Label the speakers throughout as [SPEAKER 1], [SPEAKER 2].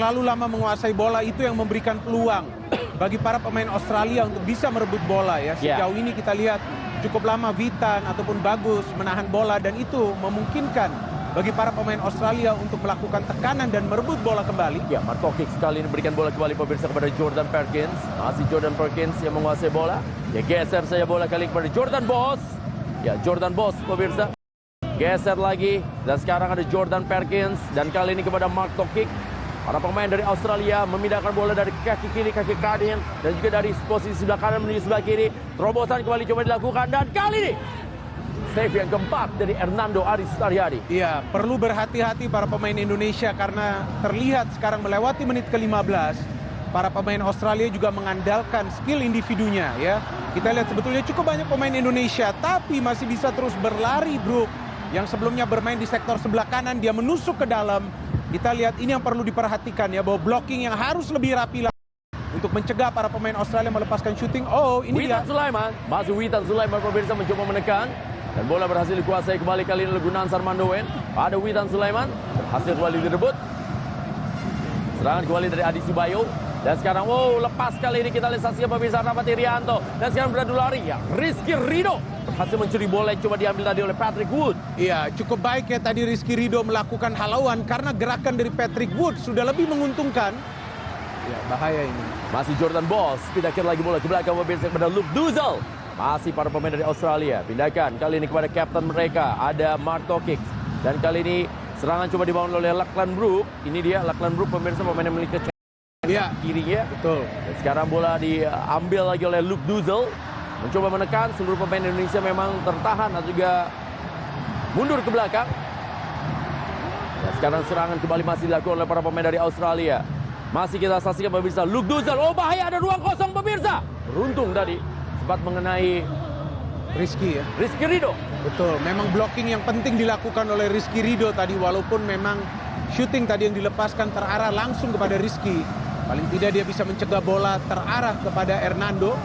[SPEAKER 1] terlalu lama menguasai bola itu yang memberikan peluang bagi para pemain Australia untuk bisa merebut bola ya. Sejauh ini kita lihat cukup lama Witan ataupun Bagus menahan bola dan itu memungkinkan bagi para pemain Australia untuk melakukan tekanan dan merebut bola kembali.
[SPEAKER 2] Ya, Mark Tokic sekali ini berikan bola kembali pemirsa kepada Jordan Perkins. Masih Jordan Perkins yang menguasai bola. Ya, geser saja bola kali kepada Jordan Boss. Ya, Jordan Boss pemirsa. Geser lagi dan sekarang ada Jordan Perkins dan kali ini kepada Mark Tokic. Para pemain dari Australia memindahkan bola dari kaki kiri, kaki kanan dan juga dari posisi sebelah kanan menuju sebelah kiri. Terobosan kembali coba dilakukan dan kali ini save yang keempat dari Hernando Aris Sutaryadi.
[SPEAKER 1] Iya, perlu berhati-hati para pemain Indonesia karena terlihat sekarang melewati menit ke-15. Para pemain Australia juga mengandalkan skill individunya ya. Kita lihat sebetulnya cukup banyak pemain Indonesia tapi masih bisa terus berlari, bro. Yang sebelumnya bermain di sektor sebelah kanan dia menusuk ke dalam. Kita lihat ini yang perlu diperhatikan ya, bahwa blocking yang harus lebih rapi lagi untuk mencegah para pemain Australia melepaskan shooting. Oh, ini
[SPEAKER 2] Witan Sulaiman, masih Witan Sulaiman pemirsa mencoba menekan dan bola berhasil dikuasai kembali kali ini oleh Gunan Sarmandoen. Ada Witan Sulaiman berhasil kembali direbut. Serangan kembali dari Adi Subayo dan sekarang lepas kali ini kita lihat saksikan pemirsa Rahmat Irianto dan sekarang beradu lari ya Rizky Ridho berhasil mencuri bola yang coba diambil tadi oleh Patrick Wood.
[SPEAKER 1] Iya, cukup baik ya tadi Rizky Ridho melakukan halauan karena gerakan dari Patrick Wood sudah lebih menguntungkan. Ya, bahaya ini.
[SPEAKER 2] Masih Jordan Boss, pindahkan lagi bola ke belakang pemirsa kepada Luke Duzel. Masih para pemain dari Australia, pindahkan kali ini kepada kapten mereka, ada Mark Tokic. Dan kali ini serangan coba dibangun oleh Lachlan Brook. Ini dia Lachlan Brook pemirsa pemain yang memiliki kirinya.
[SPEAKER 1] Betul.
[SPEAKER 2] Dan sekarang bola diambil lagi oleh Luke Duzel. Mencoba menekan, seluruh pemain Indonesia memang tertahan atau juga mundur ke belakang. Dan sekarang serangan kembali masih dilakukan oleh para pemain dari Australia. Masih kita saksikan pemirsa, Luke Duzel. Oh bahaya, ada ruang kosong pemirsa. Beruntung tadi sempat mengenai
[SPEAKER 1] Rizky ya.
[SPEAKER 2] Rizky Ridho.
[SPEAKER 1] Betul, memang blocking yang penting dilakukan oleh Rizky Ridho tadi. Walaupun memang shooting tadi yang dilepaskan terarah langsung kepada Rizky. Paling tidak dia bisa mencegah bola terarah kepada Hernando.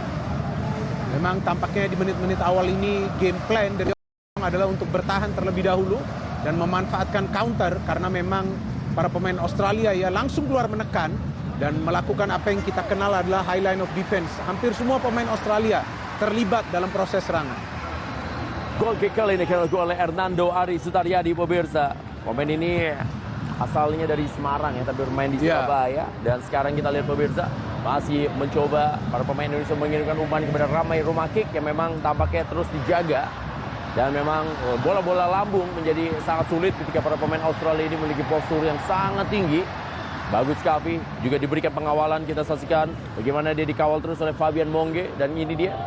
[SPEAKER 1] Memang tampaknya di menit-menit awal ini game plan dari orang adalah untuk bertahan terlebih dahulu dan memanfaatkan counter karena memang para pemain Australia ya langsung keluar menekan dan melakukan apa yang kita kenal adalah high line of defense. Hampir semua pemain Australia terlibat dalam proses serangan.
[SPEAKER 2] Gol kick kali ini dilakukan oleh Hernando Aris Sutaryadi pemirsa. Pemain ini asalnya dari Semarang ya, tapi bermain di Surabaya. Dan sekarang kita lihat pemirsa masih mencoba para pemain Indonesia mengirimkan umpan kepada Ramai Rumakik yang memang tampaknya terus dijaga. Dan memang bola-bola lambung menjadi sangat sulit ketika para pemain Australia ini memiliki postur yang sangat tinggi. Bagus Kavi juga diberikan pengawalan, kita saksikan bagaimana dia dikawal terus oleh Fabian Mongge. Dan ini dia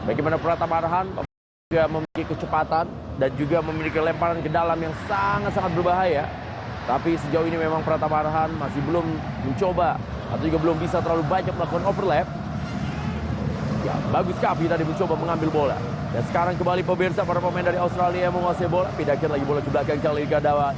[SPEAKER 2] bagaimana Pratama Arhan juga memiliki kecepatan dan juga memiliki lemparan ke dalam yang sangat-sangat berbahaya. Tapi sejauh ini memang Pratama Arhan masih belum mencoba atau juga belum bisa terlalu banyak melakukan overlap. Ya, Bagus Kavi tadi mencoba mengambil bola. Dan sekarang kembali pemirsa para pemain dari Australia yang menguasai bola. Pindahkan lagi bola ke belakang kali ini ada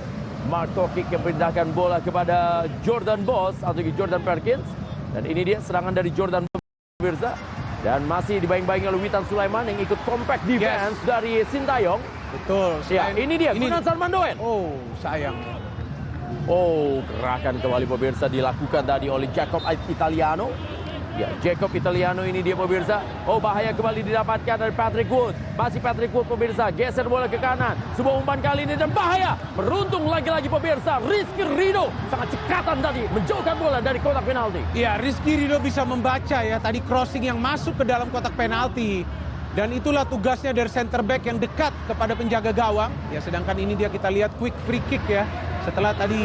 [SPEAKER 2] Mark Tokic yang pindahkan bola kepada Jordan Boss atau Jordan Perkins. Dan ini dia serangan dari Jordan Boss pemirsa. Dan masih dibayang-bayangi oleh Witan Sulaiman yang ikut compact defense dari Sintayong.
[SPEAKER 1] Betul.
[SPEAKER 2] Ya, ini dia Gunan Sarmandoen.
[SPEAKER 1] Oh, sayang.
[SPEAKER 2] Oh, gerakan kembali pemirsa dilakukan tadi oleh Jacob Italiano. Ya, Jacob Italiano ini dia pemirsa. Oh, bahaya kembali didapatkan dari Patrick Wood. Masih Patrick Wood pemirsa, geser bola ke kanan. Sebuah umpan kali ini dan bahaya. Beruntung lagi-lagi pemirsa, Rizky Ridho sangat cekatan tadi menjauhkan bola dari kotak penalti.
[SPEAKER 1] Ya, Rizky Ridho bisa membaca ya tadi crossing yang masuk ke dalam kotak penalti. Dan itulah tugasnya dari center back yang dekat kepada penjaga gawang. Ya, sedangkan ini dia kita lihat quick free kick ya. Setelah tadi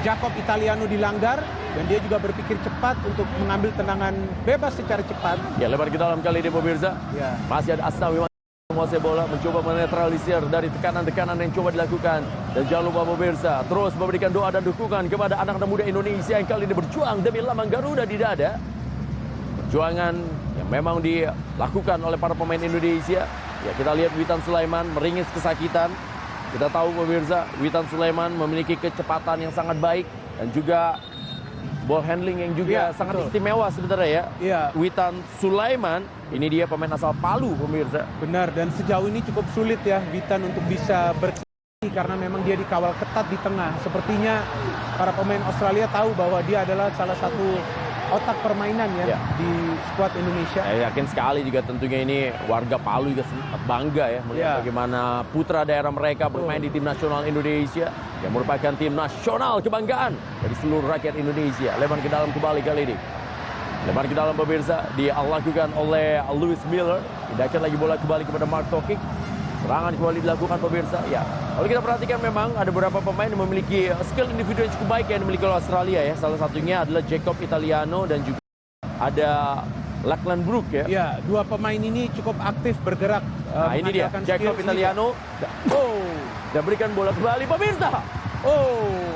[SPEAKER 1] Jacob Italiano dilanggar dan dia juga berpikir cepat untuk mengambil tendangan bebas secara cepat.
[SPEAKER 2] Ya, lebar ke dalam kali ini pemirsa.
[SPEAKER 1] Ya.
[SPEAKER 2] Masih ada Asnawi menguasai bola, mencoba menetralisir dari tekanan-tekanan yang coba dilakukan. Dan jangan lupa pemirsa, terus memberikan doa dan dukungan kepada anak-anak muda Indonesia yang kali ini berjuang demi lambang Garuda di dada. Perjuangan yang memang dilakukan oleh para pemain Indonesia. Ya, kita lihat Witan Sulaiman meringis kesakitan. Kita tahu pemirsa, Witan Sulaiman memiliki kecepatan yang sangat baik dan juga ball handling yang juga sangat istimewa sebenarnya ya.
[SPEAKER 1] Iya.
[SPEAKER 2] Witan Sulaiman, ini dia pemain asal Palu pemirsa.
[SPEAKER 1] Benar, dan sejauh ini cukup sulit ya Witan untuk bisa bersaing karena memang dia dikawal ketat di tengah. Sepertinya para pemain Australia tahu bahwa dia adalah salah satu otak permainan ya di skuad Indonesia.
[SPEAKER 2] Saya yakin sekali juga tentunya ini warga Palu juga sempat bangga ya melihat bagaimana putra daerah mereka bermain di tim nasional Indonesia yang merupakan tim nasional kebanggaan dari seluruh rakyat Indonesia. Lebar ke dalam kembali kali ini. Lebar ke dalam pemirsa dilakukan oleh Lewis Miller. Pindahkan lagi bola kembali kepada Mark Tokic. Serangan kembali dilakukan pemirsa. Ya, kalau kita perhatikan memang ada beberapa pemain yang memiliki skill individu yang cukup baik yang dimiliki oleh Australia ya. Salah satunya adalah Jacob Italiano dan juga ada Lachlan Brook ya.
[SPEAKER 1] Ya, dua pemain ini cukup aktif bergerak.
[SPEAKER 2] Nah, ini dia Jacob Italiano. Dan berikan bola kembali pemirsa.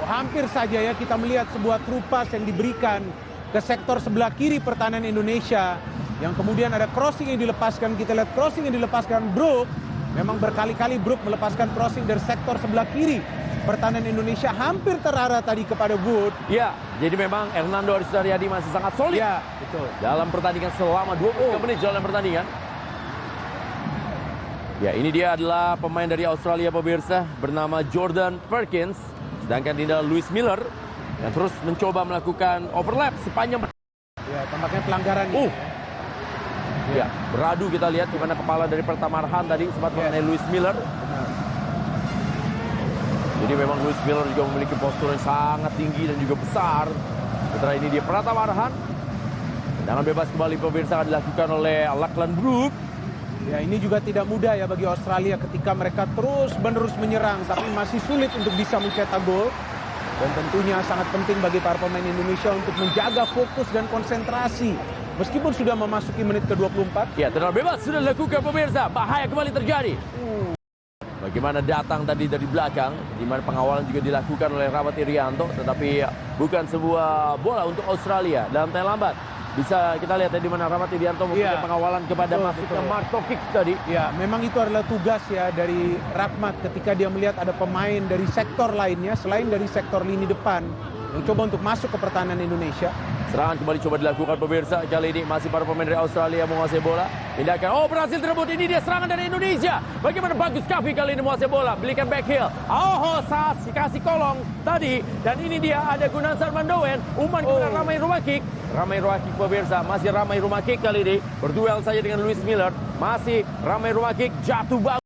[SPEAKER 1] Hampir saja ya kita melihat sebuah true pass yang diberikan ke sektor sebelah kiri pertahanan Indonesia. Yang kemudian ada crossing yang dilepaskan. Kita lihat crossing yang dilepaskan Brook. Memang berkali-kali Brook melepaskan crossing dari sektor sebelah kiri pertahanan Indonesia, hampir terarah tadi kepada Wood.
[SPEAKER 2] Ya, jadi memang Hernando Ari Sudaryadi masih sangat solid.
[SPEAKER 1] Ya, betul.
[SPEAKER 2] Dalam pertandingan selama 23 menit jalan pertandingan. Ya, ini dia adalah pemain dari Australia pemirsa bernama Jordan Perkins. Sedangkan ini adalah Lewis Miller yang terus mencoba melakukan overlap sepanjang.
[SPEAKER 1] Ya, tampaknya pelanggaran ini.
[SPEAKER 2] Ya, beradu kita lihat di mana kepala dari Pratama Arhan tadi sempat mengenai Lewis Miller.
[SPEAKER 1] Benar.
[SPEAKER 2] Jadi memang Lewis Miller juga memiliki postur yang sangat tinggi dan juga besar. Setelah ini dia Pratama Arhan. Tendangan bebas kembali pemirsa akan dilakukan oleh Lachlan Brook.
[SPEAKER 1] Ya, ini juga tidak mudah ya bagi Australia ketika mereka terus-menerus menyerang tapi masih sulit untuk bisa mencetak gol. Dan tentunya sangat penting bagi para pemain Indonesia untuk menjaga fokus dan konsentrasi. Meskipun sudah memasuki menit ke-24.
[SPEAKER 2] Ya, tendangan bebas sudah dilakukan pemirsa. Bahaya kembali terjadi. Bagaimana datang tadi dari belakang, di mana pengawalan juga dilakukan oleh Rahmat Irianto, tetapi bukan sebuah bola untuk Australia. Dalam time lambat bisa kita lihat ya di mana Rahmat Irianto memberikan pengawalan kepada masuknya Mark Tokic tadi.
[SPEAKER 1] Ya, memang itu adalah tugas ya dari Rahmat ketika dia melihat ada pemain dari sektor lainnya selain dari sektor lini depan yang coba untuk masuk ke pertahanan Indonesia.
[SPEAKER 2] Serangan kembali coba dilakukan pemirsa. Kali ini masih para pemain dari Australia menguasai bola. Pindahkan. Berhasil terebut. Ini dia serangan dari Indonesia. Bagaimana bagus Kavi kali ini menguasai bola. Belikan back heel. Kasih kolong tadi. Dan ini dia ada Gunansar Mandowen. Umpan kepada Ramai Rumakik. Ramai Rumakik pemirsa. Masih Ramai Rumakik kali ini. Berduel saja dengan Lewis Miller. Masih Ramai Rumakik. Jatuh bagus.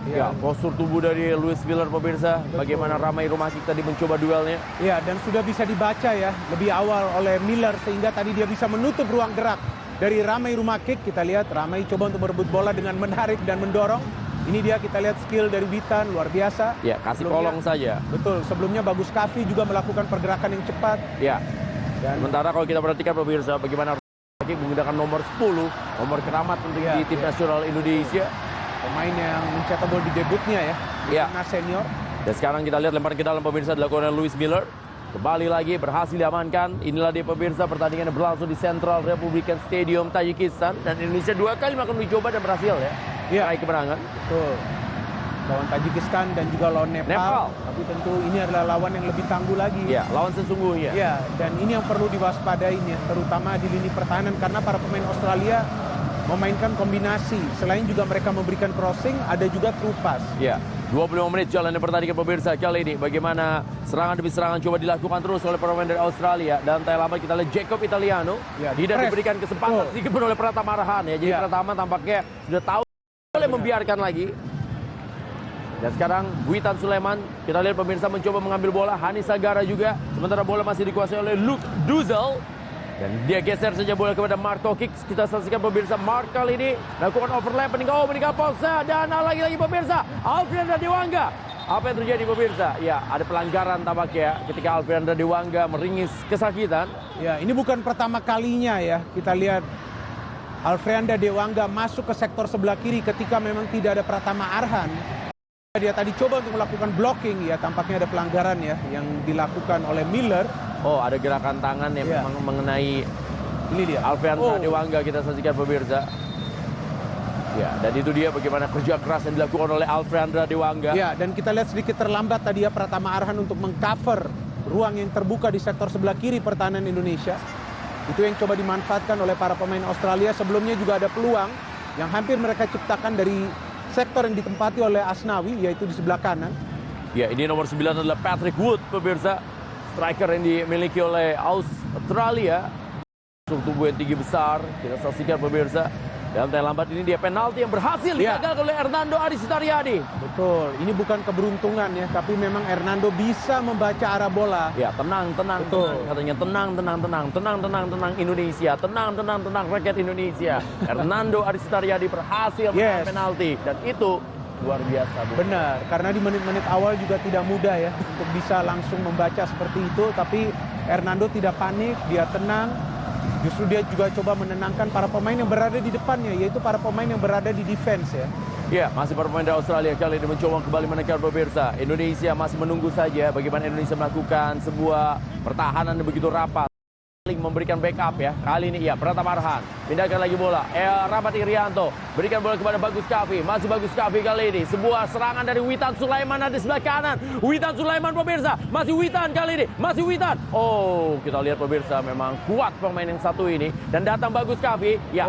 [SPEAKER 2] Ya, postur tubuh dari Lewis Miller pemirsa. Bagaimana Ramai Rumakik tadi mencoba duelnya.
[SPEAKER 1] Ya, dan sudah bisa dibaca ya lebih awal oleh Miller sehingga tadi dia bisa menutup ruang gerak dari Ramai Rumakik. Kita lihat Ramai coba untuk merebut bola dengan menarik dan mendorong. Ini dia kita lihat skill dari Witan luar biasa.
[SPEAKER 2] Ya, kasih kolong saja.
[SPEAKER 1] Betul, sebelumnya Bagus Kavi juga melakukan pergerakan yang cepat.
[SPEAKER 2] Ya. Dan sementara kalau kita perhatikan pemirsa bagaimana Rumakik menggunakan nomor 10, nomor keramat untuk di tim nasional Indonesia.
[SPEAKER 1] Pemain yang mencetak gol di debutnya ya, timnas senior.
[SPEAKER 2] Dan sekarang kita lihat lemparan ke dalam pemirsa dilakukan oleh Lewis Miller. Kembali lagi berhasil diamankan. Inilah dia pemirsa pertandingan berlangsung di Central Republican Stadium Tajikistan. Dan Indonesia 2 kali melakukan uji coba dan berhasil ya. Meraih kemenangan.
[SPEAKER 1] Betul. Lawan Tajikistan dan juga lawan Nepal. Tapi tentu ini adalah lawan yang lebih tangguh lagi.
[SPEAKER 2] Ya, lawan sesungguhnya.
[SPEAKER 1] Ya, dan ini yang perlu diwaspadai ya, terutama di lini pertahanan karena para pemain Australia memainkan kombinasi. Selain juga mereka memberikan crossing, ada juga true pass.
[SPEAKER 2] Ya, 25 menit jalannya pertandingan pemirsa kali ini. Bagaimana serangan demi serangan coba dilakukan terus oleh pemain dari Australia. Dan time lambat kita lihat Jacob Italiano. Tidak diberikan kesempatan sedikit pun oleh Pratama Arhan ya. Jadi Pratama tampaknya sudah tahu boleh membiarkan lagi. Dan sekarang Witan Sulaiman, kita lihat pemirsa mencoba mengambil bola. Hanis Sagara juga. Sementara bola masih dikuasai oleh Luke Duzel. Dan dia geser saja bola kepada Mark Tokic. Kita saksikan pemirsa Mark kali ini lakukan overlap meninggal Polsa. Dan lagi-lagi pemirsa Alfrianda Dewangga. Apa yang terjadi pemirsa? Ya, ada pelanggaran tampaknya ketika Alfrianda Dewangga meringis kesakitan.
[SPEAKER 1] Ya, ini bukan pertama kalinya ya. Kita lihat Alfrianda Dewangga masuk ke sektor sebelah kiri ketika memang tidak ada Pratama Arhan. Dia tadi coba untuk melakukan blocking ya, tampaknya ada pelanggaran ya yang dilakukan oleh Miller.
[SPEAKER 2] Ada gerakan tangan yang memang mengenai
[SPEAKER 1] ini dia
[SPEAKER 2] Alfrianda Dewangga, kita saksikan pemirsa. Ya, dan itu dia bagaimana kerja keras yang dilakukan oleh Alfrianda Dewangga.
[SPEAKER 1] Ya, dan kita lihat sedikit terlambat tadi ya Pratama Arhan untuk mengcover ruang yang terbuka di sektor sebelah kiri pertahanan Indonesia. Itu yang coba dimanfaatkan oleh para pemain Australia. Sebelumnya juga ada peluang yang hampir mereka ciptakan dari sektor yang ditempati oleh Asnawi, yaitu di sebelah kanan.
[SPEAKER 2] Ya, ini nomor 9 adalah Patrick Wood, pemirsa. Striker yang dimiliki oleh Australia. Tubuh yang tinggi besar. Kita saksikan pemirsa. Dalam time lambat ini dia penalti yang berhasil digagalkan oleh Hernando Aris Sutaryadi.
[SPEAKER 1] Betul, ini bukan keberuntungan ya, tapi memang Hernando bisa membaca arah bola.
[SPEAKER 2] Ya, tenang. Katanya tenang Indonesia. Tenang rakyat Indonesia. Hernando Aris Sutaryadi berhasil menang penalti. Dan itu luar biasa.
[SPEAKER 1] Benar, karena di menit-menit awal juga tidak mudah ya untuk bisa langsung membaca seperti itu. Tapi Hernando tidak panik, dia tenang. Justru dia juga coba menenangkan para pemain yang berada di depannya, yaitu para pemain yang berada di defense ya.
[SPEAKER 2] Ya, masih para pemain dari Australia kali ini mencoba kembali menekan pemirsa. Indonesia masih menunggu saja bagaimana Indonesia melakukan sebuah pertahanan yang begitu rapat. Memberikan backup ya. Kali ini ya Pratama Arhan pindahkan lagi bola. Rahmat Irianto berikan bola kepada Bagus Kavi. Masih Bagus Kavi kali ini. Sebuah serangan dari Witan Sulaiman ada di sebelah kanan. Witan Sulaiman pemirsa. Masih Witan kali ini. Masih Witan. Oh, kita lihat pemirsa memang kuat pemain yang satu ini dan datang Bagus Kavi. Ya.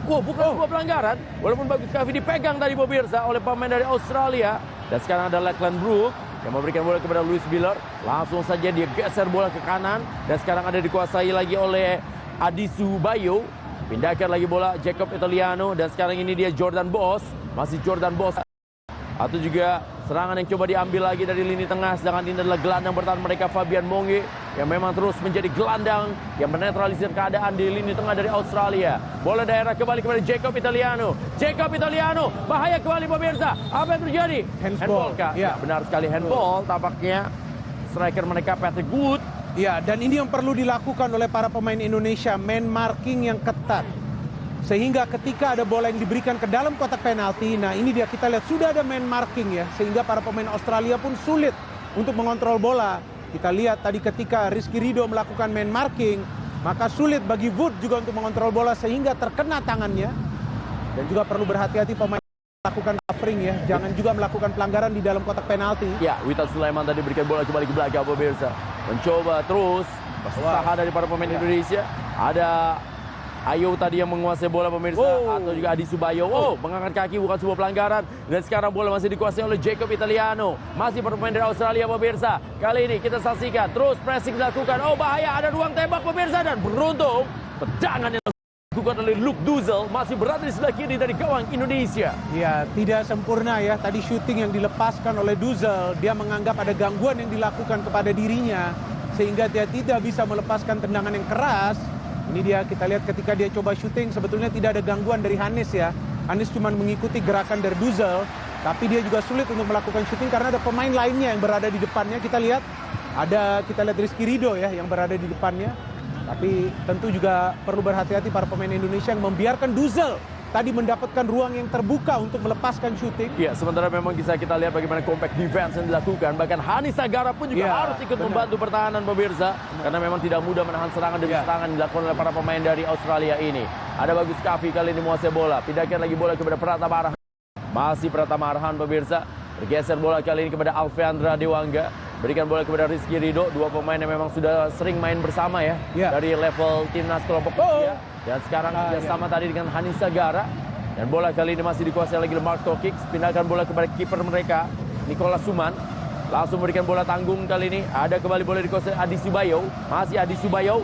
[SPEAKER 2] Bukan sebuah pelanggaran. Walaupun Bagus Kavi dipegang tadi pemirsa oleh pemain dari Australia. Dan sekarang ada Lachlan Brook yang memberikan bola kepada Louis Miller. Langsung saja dia geser bola ke kanan. Dan sekarang ada dikuasai lagi oleh Adisu Bayo. Pindahkan lagi bola Jacob Italiano. Dan sekarang ini dia Jordan Boss. Masih Jordan Boss. Atau juga serangan yang coba diambil lagi dari lini tengah. Sedangkan ini adalah gelandang bertahan mereka Fabian Monge. Yang memang terus menjadi gelandang yang menetralisir keadaan di lini tengah dari Australia. Bola daerah kembali kepada Jacob Italiano. Jacob Italiano. Bahaya kembali pemirsa. Apa yang terjadi? Handball kah? Ya, benar sekali handball. Tampaknya striker mereka Patrick Wood.
[SPEAKER 1] Ya, dan ini yang perlu dilakukan oleh para pemain Indonesia. Man marking yang ketat. Sehingga ketika ada bola yang diberikan ke dalam kotak penalti, nah ini dia kita lihat sudah ada man marking ya. Sehingga para pemain Australia pun sulit untuk mengontrol bola. Kita lihat tadi ketika Rizky Ridho melakukan man marking, maka sulit bagi Wood juga untuk mengontrol bola sehingga terkena tangannya. Dan juga perlu berhati-hati pemain melakukan covering ya. Jangan juga melakukan pelanggaran di dalam kotak penalti.
[SPEAKER 2] Ya, Witan Sulaiman tadi berikan bola kembali ke belakang pemirsa. Mencoba terus usaha dari para pemain Indonesia. Ada Ayo tadi yang menguasai bola pemirsa atau juga Adi Subayo. Mengangkat kaki bukan sebuah pelanggaran. Dan sekarang bola masih dikuasai oleh Jacob Italiano. Masih pemain dari Australia pemirsa. Kali ini kita saksikan terus pressing dilakukan. Bahaya, ada ruang tembak pemirsa dan beruntung tendangan yang dilakukan oleh Luke Duzel masih berada di sebelah kiri dari gawang Indonesia.
[SPEAKER 1] Ya, tidak sempurna ya. Tadi syuting yang dilepaskan oleh Duzel, dia menganggap ada gangguan yang dilakukan kepada dirinya sehingga dia tidak bisa melepaskan tendangan yang keras. Ini dia kita lihat ketika dia coba syuting sebetulnya tidak ada gangguan dari Hanis ya. Hanis cuma mengikuti gerakan dari Duzel, tapi dia juga sulit untuk melakukan syuting karena ada pemain lainnya yang berada di depannya. Kita lihat Rizky Ridho ya yang berada di depannya. Tapi tentu juga perlu berhati-hati para pemain Indonesia yang membiarkan Duzel tadi mendapatkan ruang yang terbuka untuk melepaskan syuting.
[SPEAKER 2] Ya, sementara memang bisa kita lihat bagaimana compact defense yang dilakukan. Bahkan Hanis Sagara pun juga harus ikut membantu pertahanan pemirsa. Karena memang tidak mudah menahan serangan demi serangan yang dilakukan oleh para pemain dari Australia ini. Ada Bagus Kavi kali ini menguasai bola. Pindahkan lagi bola kepada Pratama Arhan. Masih Pratama Arhan pemirsa. Bergeser bola kali ini kepada Alfeandra Dewangga. Berikan bola kepada Rizky Ridho. Dua pemain yang memang sudah sering main bersama ya. Dari level timnas kelompok usia. Dan sekarang bersama tadi dengan Hanis Sagara. Dan bola kali ini masih dikuasai lagi oleh Mark Tokic. Pindahkan bola kepada kiper mereka, Nicholas Suman. Langsung berikan bola tanggung kali ini. Ada kembali bola dikuasai Adi Subayo. Masih Adi Subayo.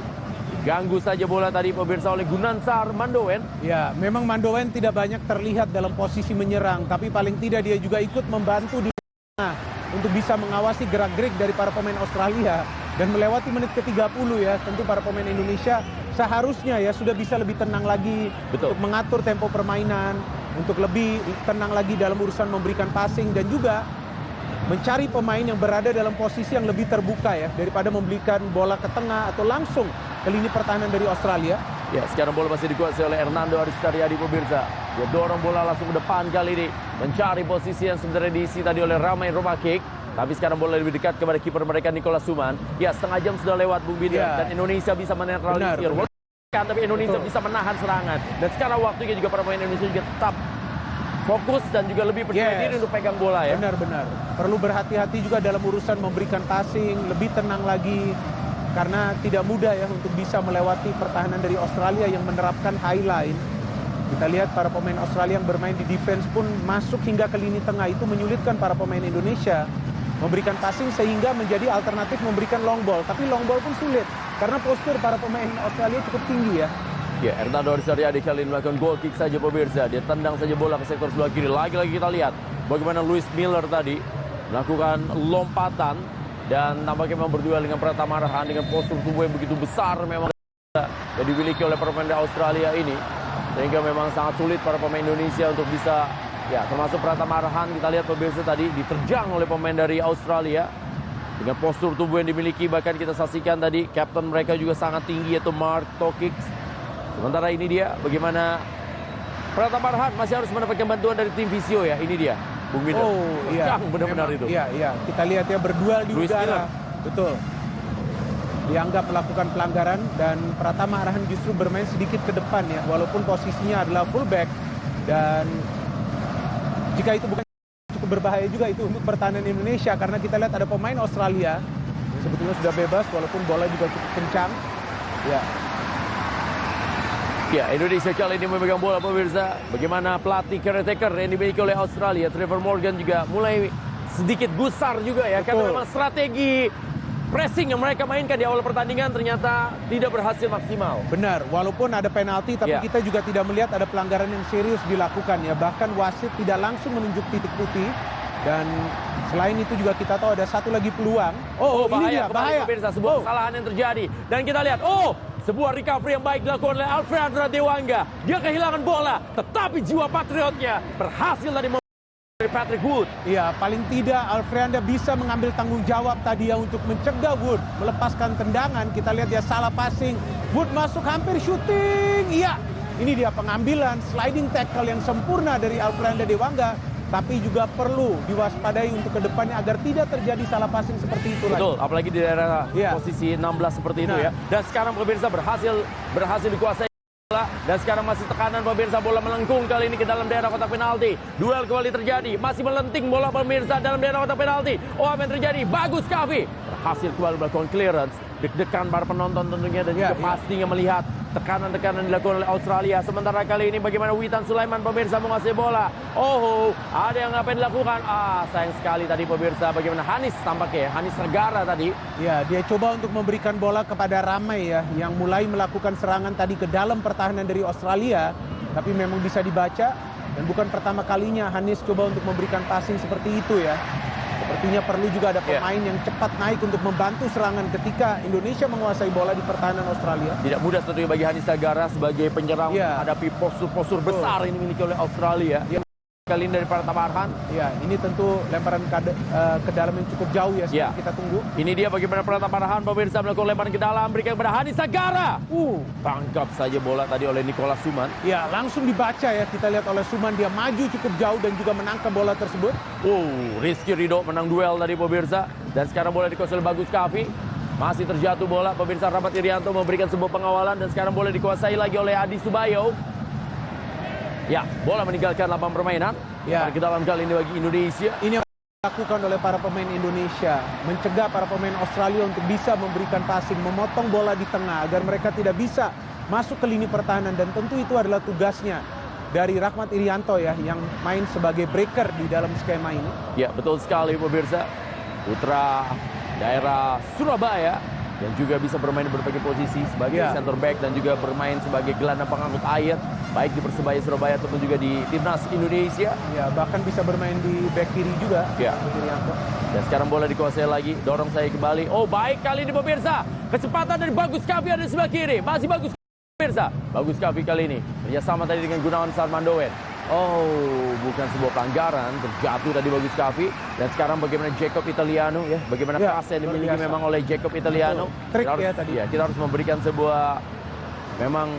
[SPEAKER 2] Ganggu saja bola tadi pemirsa oleh Gunansar Mandowen.
[SPEAKER 1] Ya, memang Mandowen tidak banyak terlihat dalam posisi menyerang. Tapi paling tidak dia juga ikut membantu di tengah untuk bisa mengawasi gerak-gerik dari para pemain Australia. Dan melewati menit ke-30 ya, tentu para pemain Indonesia seharusnya ya sudah bisa lebih tenang lagi untuk mengatur tempo permainan, untuk lebih tenang lagi dalam urusan memberikan passing dan juga mencari pemain yang berada dalam posisi yang lebih terbuka ya daripada memberikan bola ke tengah atau langsung ke lini pertahanan dari Australia.
[SPEAKER 2] Ya, sekarang bola masih dikuasai oleh Hernando Aris Sutaryadi pemirsa. Dia dorong bola langsung ke depan kali ini, mencari posisi yang sebenarnya diisi tadi oleh Ramai Romakic. Tapi sekarang bola lebih dekat kepada kiper mereka Nicholas Suman. Ya, setengah jam sudah lewat Bung Bida. Dan Indonesia bisa menetralisir. Tapi Indonesia bisa menahan serangan. Dan sekarang waktunya juga para pemain Indonesia juga tetap fokus dan juga lebih percaya diri untuk pegang bola ya.
[SPEAKER 1] Benar-benar. Perlu berhati-hati juga dalam urusan memberikan passing, lebih tenang lagi. Karena tidak mudah ya untuk bisa melewati pertahanan dari Australia yang menerapkan high line. Kita lihat para pemain Australia yang bermain di defense pun masuk hingga ke lini tengah itu menyulitkan para pemain Indonesia. memberikan passing sehingga menjadi alternatif memberikan long ball. Tapi long ball pun sulit karena postur para pemain Australia cukup tinggi ya.
[SPEAKER 2] Ya, Hernando Arisariadi kali ini melakukan goal kick saja pemirsa. Dia tendang saja bola ke sektor sebelah kiri. Lagi-lagi kita lihat bagaimana Luis Miller tadi melakukan lompatan dan nampaknya memang berduel dengan Pratama Arhan dengan postur tubuh yang begitu besar memang yang dimiliki oleh para pemain Australia ini. Sehingga memang sangat sulit para pemain Indonesia untuk bisa, ya termasuk Pratama Arhan kita lihat pemirsa tadi diterjang oleh pemain dari Australia. Dengan postur tubuh yang dimiliki, bahkan kita saksikan tadi kapten mereka juga sangat tinggi yaitu Mark Tokic. Sementara ini dia bagaimana Pratama Arhan masih harus mendapatkan bantuan dari tim Visio ya. Ini dia Bung Minder.
[SPEAKER 1] Oh iya,
[SPEAKER 2] benar-benar itu.
[SPEAKER 1] Iya, kita lihat ya berduel di
[SPEAKER 2] Luis
[SPEAKER 1] udara. Betul. Dianggap melakukan pelanggaran dan Pratama Arhan justru bermain sedikit ke depan ya, walaupun posisinya adalah fullback. Dan jika itu bukan cukup berbahaya juga itu untuk pertahanan Indonesia karena kita lihat ada pemain Australia yang sebetulnya sudah bebas walaupun bola juga cukup kencang.
[SPEAKER 2] Ya, Indonesia kali ini memegang bola pemirsa. Bagaimana pelatih caretaker yang dimiliki oleh Australia, Trevor Morgan juga mulai sedikit gusar juga ya.
[SPEAKER 1] Betul.
[SPEAKER 2] Karena memang strategi pressing yang mereka mainkan di awal pertandingan ternyata tidak berhasil maksimal.
[SPEAKER 1] Benar, walaupun ada penalti tapi kita juga tidak melihat ada pelanggaran yang serius dilakukan ya. Bahkan wasit tidak langsung menunjuk titik putih. Dan selain itu juga kita tahu ada satu lagi peluang.
[SPEAKER 2] Bahaya,
[SPEAKER 1] ini dia, bahaya.
[SPEAKER 2] Pemirsa, sebuah kesalahan yang terjadi. Dan kita lihat, sebuah recovery yang baik dilakukan oleh Alfreandra Dewanga. Dia kehilangan bola, tetapi jiwa patriotnya berhasil tadi dari Patrick Wood.
[SPEAKER 1] Iya, paling tidak Alfreanda bisa mengambil tanggung jawab tadi ya untuk mencegah Wood melepaskan tendangan. Kita lihat dia salah passing. Wood masuk hampir shooting. Iya, ini dia pengambilan sliding tackle yang sempurna dari Alfreanda Dewanga. Tapi juga perlu diwaspadai untuk kedepannya agar tidak terjadi salah passing seperti itu.
[SPEAKER 2] Betul, apalagi di daerah posisi 16 seperti itu ya. Dan sekarang pemirsa berhasil dikuasai bola. Dan sekarang masih tekanan pemirsa, bola melengkung kali ini ke dalam daerah kotak penalti. Duel kembali terjadi, masih melenting bola pemirsa dalam daerah kotak penalti. Apa yang terjadi? Bagus Kavi berhasil kembali melakukan clearance. Deg-degan para penonton tentunya dan juga pastinya melihat tekanan-tekanan dilakukan oleh Australia. Sementara kali ini bagaimana Witan Sulaiman pemirsa menguasai bola. Ada yang ngapain dilakukan? Sayang sekali tadi pemirsa bagaimana Hanis tampaknya ya. Hanis Negara tadi.
[SPEAKER 1] Ya, dia coba untuk memberikan bola kepada Ramai ya, yang mulai melakukan serangan tadi ke dalam pertahanan dari Australia. Tapi memang bisa dibaca dan bukan pertama kalinya Hanis coba untuk memberikan passing seperti itu ya. Sepertinya perlu juga ada pemain yang cepat naik untuk membantu serangan ketika Indonesia menguasai bola di pertahanan Australia.
[SPEAKER 2] Tidak mudah tentunya bagi Hanis Sagara sebagai penyerang menghadapi postur-postur besar ini dimiliki oleh Australia. Kali ini dari Pratama Arhan.
[SPEAKER 1] Ya, ini tentu lemparan ke dalam yang cukup jauh ya, sekarang kita tunggu.
[SPEAKER 2] Ini dia bagaimana Pratama Arhan pemirsa melakukan lemparan ke dalam, berikan kepada Hanis Sagara. Tangkap saja bola tadi oleh Nicholas Suman.
[SPEAKER 1] Ya, langsung dibaca ya, kita lihat oleh Suman, dia maju cukup jauh dan juga menangkap bola tersebut.
[SPEAKER 2] Rizky Ridho menang duel tadi pemirsa. Dan sekarang bola dikuasai oleh Bagus Kavi. Masih terjatuh bola, pemirsa. Rahmat Irianto memberikan sebuah pengawalan dan sekarang bola dikuasai lagi oleh Adi Subayo. Ya, bola meninggalkan lapangan permainan. Ke dalam kali ini bagi Indonesia.
[SPEAKER 1] Ini yang dilakukan oleh para pemain Indonesia, mencegah para pemain Australia untuk bisa memberikan passing, memotong bola di tengah agar mereka tidak bisa masuk ke lini pertahanan. Dan tentu itu adalah tugasnya dari Rahmat Irianto ya, yang main sebagai breaker di dalam skema ini.
[SPEAKER 2] Ya, betul sekali pemirsa. Putra daerah Surabaya yang juga bisa bermain di berbagai posisi sebagai center back dan juga bermain sebagai gelandang pengangkut air baik di Persebaya Surabaya ataupun juga di Timnas Indonesia.
[SPEAKER 1] Ya, bahkan bisa bermain di back kiri juga.
[SPEAKER 2] Dan sekarang bola dikuasai lagi, dorong saya kembali. Baik kali ini pemirsa. Kecepatan dari Bagus Kavi ada di sebelah kiri. Masih Bagus pemirsa. Bagus Kavi kali ini kerjasama tadi dengan Gunawan Sarmandoen. Bukan sebuah pelanggaran, terjatuh tadi Bagus Kavi. Dan sekarang bagaimana Jacob Italiano ya, bagaimana pas yang dimiliki memang oleh Jacob Italiano.
[SPEAKER 1] Trik ya tadi.
[SPEAKER 2] Kita harus memberikan sebuah memang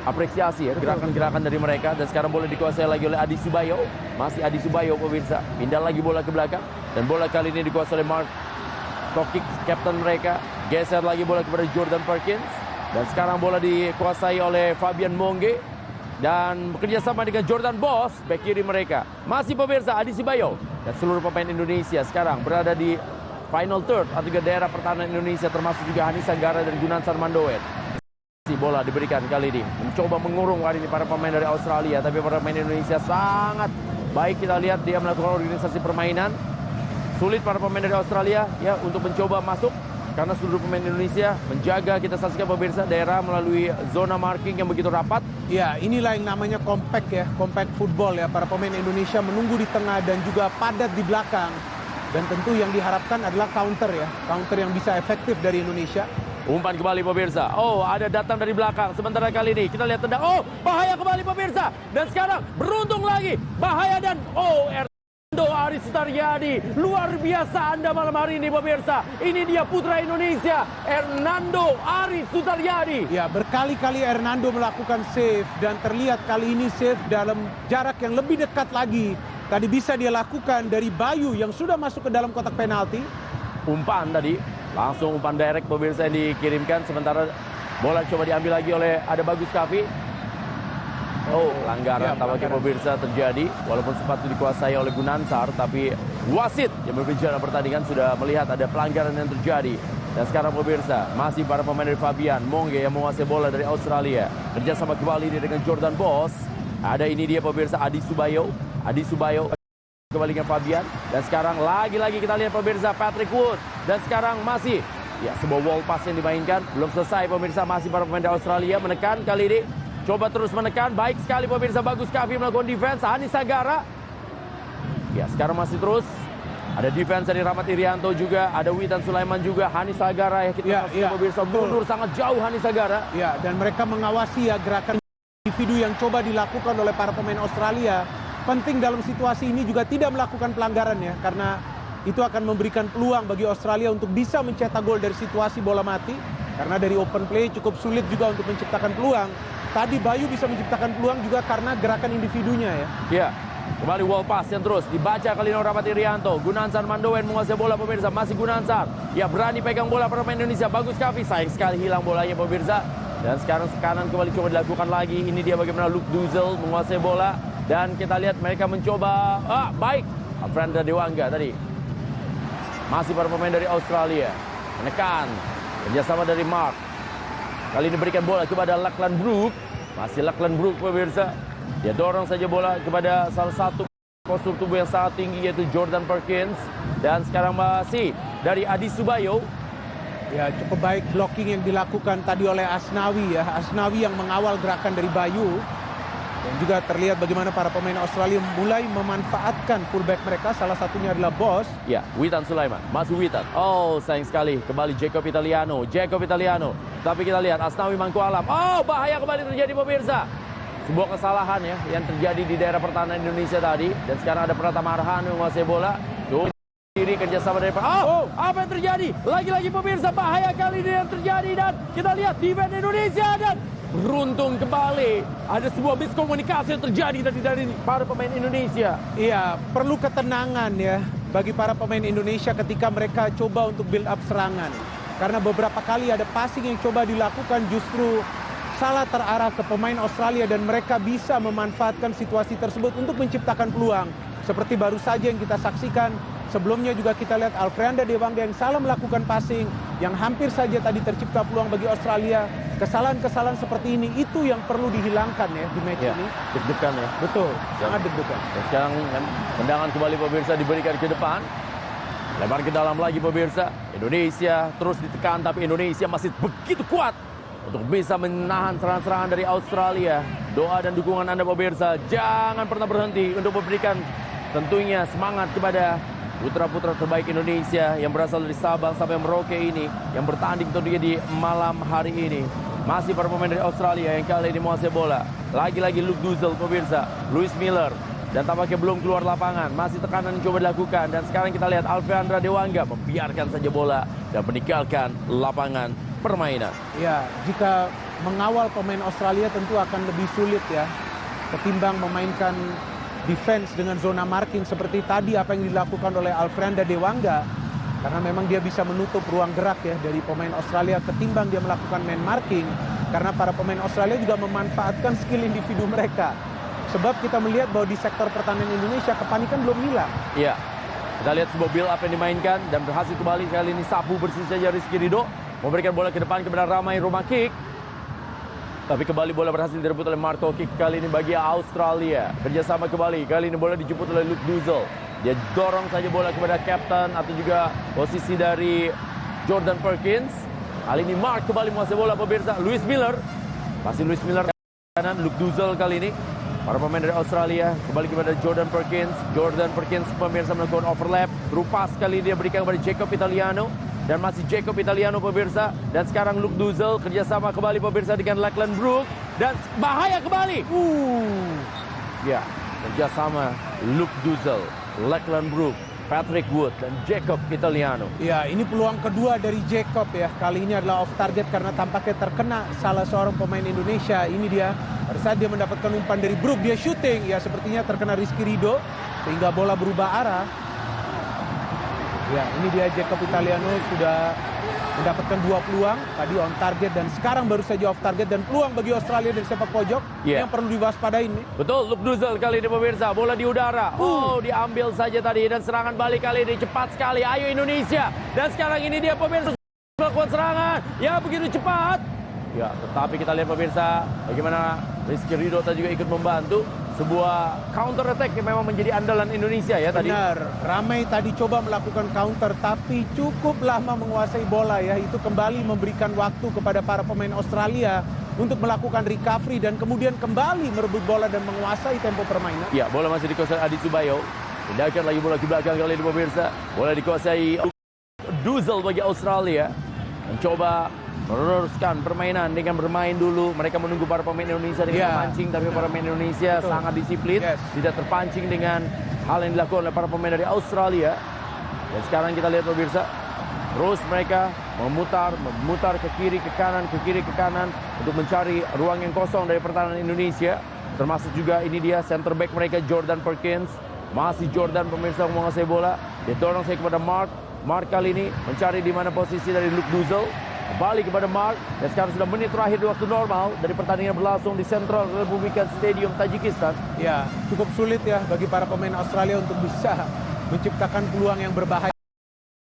[SPEAKER 2] apresiasi ya, gerakan-gerakan dari mereka. Dan sekarang bola dikuasai lagi oleh Adi Subayo. Masih Adi Subayo pemirsa. Pindah lagi bola ke belakang. Dan bola kali ini dikuasai oleh Mark Tokic, kapten mereka. Geser lagi bola kepada Jordan Perkins. Dan sekarang bola dikuasai oleh Fabian Mongge. Dan bekerja sama dengan Jordan Boss, back kiri mereka. Masih pemirsa Adi Subayo. Dan seluruh pemain Indonesia sekarang berada di final third atau juga daerah pertahanan Indonesia, termasuk juga Hanis Sanggara dan Gunan Sarmandoen. Bola diberikan kali ini, mencoba mengurung kali ini para pemain dari Australia, tapi para pemain Indonesia sangat baik. Kita lihat dia melakukan organisasi permainan Sulit para pemain dari Australia ya untuk mencoba masuk karena seluruh pemain Indonesia menjaga. Kita saksikan pemirsa daerah melalui zona marking yang begitu rapat.
[SPEAKER 1] Ya, inilah yang namanya compact ya, compact football ya. Para pemain Indonesia menunggu di tengah dan juga padat di belakang. Dan tentu yang diharapkan adalah counter ya, counter yang bisa efektif dari Indonesia.
[SPEAKER 2] Umpan kembali pemirsa. Oh, ada datang dari belakang. Sementara kali ini kita lihat tendang. Oh, bahaya kembali pemirsa. Dan sekarang beruntung lagi. Bahaya dan Hernando Aris Sutaryadi. Luar biasa Anda malam hari ini pemirsa. Ini dia putra Indonesia, Hernando Aris Sutaryadi.
[SPEAKER 1] Ya, berkali-kali Hernando melakukan save dan terlihat kali ini save dalam jarak yang lebih dekat lagi. Tadi bisa dia lakukan dari Bayu yang sudah masuk ke dalam kotak penalti.
[SPEAKER 2] Umpan tadi, langsung umpan direct pemirsa yang dikirimkan. Sementara bola coba diambil lagi oleh ada Bagus Kavi. Oh, pelanggaran tampaknya pemirsa terjadi. Walaupun sempat dikuasai oleh Gunansar, tapi wasit yang berbicara pertandingan sudah melihat ada pelanggaran yang terjadi. Dan sekarang pemirsa, masih para pemain dari Fabian Monge yang menguasai bola dari Australia. Kerjasama kembali dia dengan Jordan Boss. Ada ini dia pemirsa, Adi Subayo kembali dengan Fabian. Dan sekarang lagi-lagi kita lihat pemirsa Patrick Wood. Dan sekarang masih ya sebuah wall pass yang dimainkan. Belum selesai pemirsa, masih para pemain dari Australia menekan kali ini. Coba terus menekan, baik sekali pemirsa. Bagus Kavi melakukan defense, Hanis Sagara. Ya sekarang masih terus. Ada defense dari Rahmat Irianto juga, ada Witan Sulaiman juga, Hanis Sagara ya kita saksikan pemirsa. Mundur sangat jauh Hanis Sagara.
[SPEAKER 1] Ya, dan mereka mengawasi ya gerakan individu yang coba dilakukan oleh para pemain Australia. Penting dalam situasi ini juga tidak melakukan pelanggaran ya, karena itu akan memberikan peluang bagi Australia untuk bisa mencetak gol dari situasi bola mati. Karena dari open play cukup sulit juga untuk menciptakan peluang. Tadi Bayu bisa menciptakan peluang juga karena gerakan individunya ya.
[SPEAKER 2] Ya, kembali wall pass yang terus dibaca kali ini Rahmat Irianto. Gunansar Mandowen menguasai bola pemirsa, masih Gunansar. Ya berani pegang bola para pemain Indonesia. Bagus Kavi, sayang sekali hilang bolanya pemirsa. Dan sekarang kanan kembali coba dilakukan lagi. Ini dia bagaimana Luke Duzel menguasai bola. Dan kita lihat mereka mencoba. Baik. Alfranda Dewangga tadi. Masih para pemain dari Australia. Menekan. Kerjasama dari Mark. Kali ini berikan bola kepada Lachlan Brook. Masih Lachlan Brook pemirsa. Dia dorong saja bola kepada salah satu postur tubuh yang sangat tinggi yaitu Jordan Perkins. Dan sekarang masih dari Adi Subayo.
[SPEAKER 1] Ya, cukup baik blocking yang dilakukan tadi oleh Asnawi ya. Asnawi yang mengawal gerakan dari Bayu. Dan juga terlihat bagaimana para pemain Australia mulai memanfaatkan fullback mereka. Salah satunya adalah Boss.
[SPEAKER 2] Ya, Witan Sulaiman. Masuk Witan. Oh, sayang sekali. Kembali Jacob Italiano. Tapi kita lihat Asnawi Mangku Alam. Oh, bahaya kembali terjadi pemirsa. Sebuah kesalahan ya yang terjadi di daerah pertahanan Indonesia tadi. Dan sekarang ada Pratama Arhan yang menguasai bola. Kiri kerjasama dari apa yang terjadi? Lagi-lagi pemirsa, bahaya kali ini yang terjadi. Dan kita lihat defense Indonesia dan beruntung kembali. Ada sebuah miskomunikasi yang terjadi dari para pemain Indonesia.
[SPEAKER 1] Iya, perlu ketenangan ya bagi para pemain Indonesia ketika mereka coba untuk build up serangan. Karena beberapa kali ada passing yang coba dilakukan justru salah terarah ke pemain Australia dan mereka bisa memanfaatkan situasi tersebut untuk menciptakan peluang. Seperti baru saja yang kita saksikan. Sebelumnya juga kita lihat Alfranda Dewangga yang salah melakukan passing yang hampir saja tadi tercipta peluang bagi Australia. Kesalahan-kesalahan seperti ini itu yang perlu dihilangkan ya di match ini.
[SPEAKER 2] Deg-degan ya.
[SPEAKER 1] Betul, sangat deg-degan.
[SPEAKER 2] Dan sekarang tendangan kembali pemirsa diberikan ke depan. Lebar ke dalam lagi pemirsa. Indonesia terus ditekan tapi Indonesia masih begitu kuat untuk bisa menahan serangan-serangan dari Australia. Doa dan dukungan Anda pemirsa jangan pernah berhenti untuk memberikan tentunya semangat kepada putra-putra terbaik Indonesia yang berasal dari Sabang sampai Merauke ini yang bertanding tentunya di malam hari ini. Masih para pemain dari Australia yang kali ini menguasai bola. Lagi-lagi Luke Duzel pemirsa, Louis Miller dan tampaknya belum keluar lapangan. Masih tekanan yang coba dilakukan dan sekarang kita lihat Alfranda Dewangga membiarkan saja bola dan meninggalkan lapangan permainan.
[SPEAKER 1] Ya, jika mengawal pemain Australia tentu akan lebih sulit ya ketimbang memainkan defense dengan zona marking seperti tadi apa yang dilakukan oleh Alfranda Dewangga. Karena memang dia bisa menutup ruang gerak ya dari pemain Australia ketimbang dia melakukan man marking. Karena para pemain Australia juga memanfaatkan skill individu mereka. Sebab kita melihat bahwa di sektor pertahanan Indonesia kepanikan belum hilang.
[SPEAKER 2] Iya, kita lihat sebuah build up yang dimainkan dan berhasil kembali kali ini sapu bersih saja Rizky Ridho. Memberikan bola ke depan kepada Ramai Romakik. Tapi kembali bola berhasil direbut oleh Marco Kick kali ini bagi Australia. Kerjasama kembali. Kali ini bola dijemput oleh Luke Duzel. Dia dorong saja bola kepada captain atau juga posisi dari Jordan Perkins. Kali ini Mark kembali menguasai bola pemirsa. Lewis Miller. Masih Lewis Miller kanan. Luke Duzel kali ini. Para pemain dari Australia kembali kepada Jordan Perkins. Jordan Perkins pemirsa melakukan overlap. Terupas kali dia berikan kepada Jacob Italiano. Dan masih Jacob Italiano pemirsa. Dan sekarang Luke Duzel kerjasama kembali pemirsa dengan Lachlan Brook. Dan bahaya kembali. Ya, kerjasama Luke Duzel, Lachlan Brook, Patrick Wood, dan Jacob Italiano.
[SPEAKER 1] Ya, ini peluang kedua dari Jacob ya. Kali ini adalah off target karena tampaknya terkena salah seorang pemain Indonesia. Ini dia, pada saat dia mendapatkan umpan dari Brook, dia shooting. Ya, sepertinya terkena Rizky Ridho, sehingga bola berubah arah. Ya, ini dia Jacob Italiano sudah mendapatkan 2 peluang. Tadi on target dan sekarang baru saja off target. Dan peluang bagi Australia dari sepak pojok yang perlu diwaspadai ini.
[SPEAKER 2] Betul, Luke Duzel kali ini pemirsa. Bola di udara. Diambil saja tadi. Dan serangan balik kali ini cepat sekali. Ayo Indonesia. Dan sekarang ini dia pemirsa melakukan serangan. Ya, begitu cepat. Ya, tetapi kita lihat pemirsa bagaimana Rizky Ridho tadi juga ikut membantu. Sebuah counter attack yang memang menjadi andalan Indonesia ya tadi.
[SPEAKER 1] Benar, Ramai tadi coba melakukan counter tapi cukup lama menguasai bola ya. Itu kembali memberikan waktu kepada para pemain Australia untuk melakukan recovery dan kemudian kembali merebut bola dan menguasai tempo permainan.
[SPEAKER 2] Ya, bola masih dikuasai Adi Subayo. Pindahkan lagi bola ke belakang kali ini pemirsa. Bola dikuasai Duzel bagi Australia. Mencoba meneruskan permainan dengan bermain dulu. Mereka menunggu para pemain Indonesia dengan memancing, tapi para pemain Indonesia sangat disiplin, tidak terpancing dengan hal yang dilakukan oleh para pemain dari Australia. Dan sekarang kita lihat pemirsa, terus mereka memutar ke kiri, ke kanan untuk mencari ruang yang kosong dari pertahanan Indonesia. Termasuk juga ini dia center back mereka Jordan Perkins. Masih Jordan pemirsa menguasai bola. Dia dorong saya kepada Mark. Mark kali ini mencari di mana posisi dari Luke Duzel. Kembali kepada Mark, dan sekarang sudah menit terakhir di waktu normal dari pertandingan berlangsung di Central Republican Stadium Tajikistan.
[SPEAKER 1] Ya, cukup sulit ya bagi para pemain Australia untuk bisa menciptakan peluang yang berbahaya.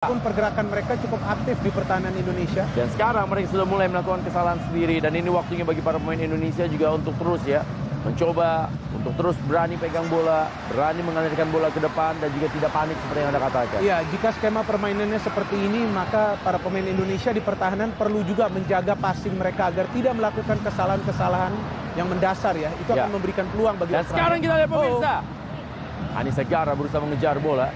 [SPEAKER 1] Pun pergerakan mereka cukup aktif di pertahanan Indonesia.
[SPEAKER 2] Dan sekarang mereka sudah mulai melakukan kesalahan sendiri, dan ini waktunya bagi para pemain Indonesia juga untuk terus ya mencoba untuk terus berani pegang bola, berani mengalirkan bola ke depan dan juga tidak panik seperti yang Anda katakan.
[SPEAKER 1] Ya, jika skema permainannya seperti ini, maka para pemain Indonesia di pertahanan perlu juga menjaga passing mereka agar tidak melakukan kesalahan-kesalahan yang mendasar ya. Itu akan memberikan peluang bagi
[SPEAKER 2] Dan sekarang kita lihat pemirsa. Anissa Gara berusaha mengejar bola.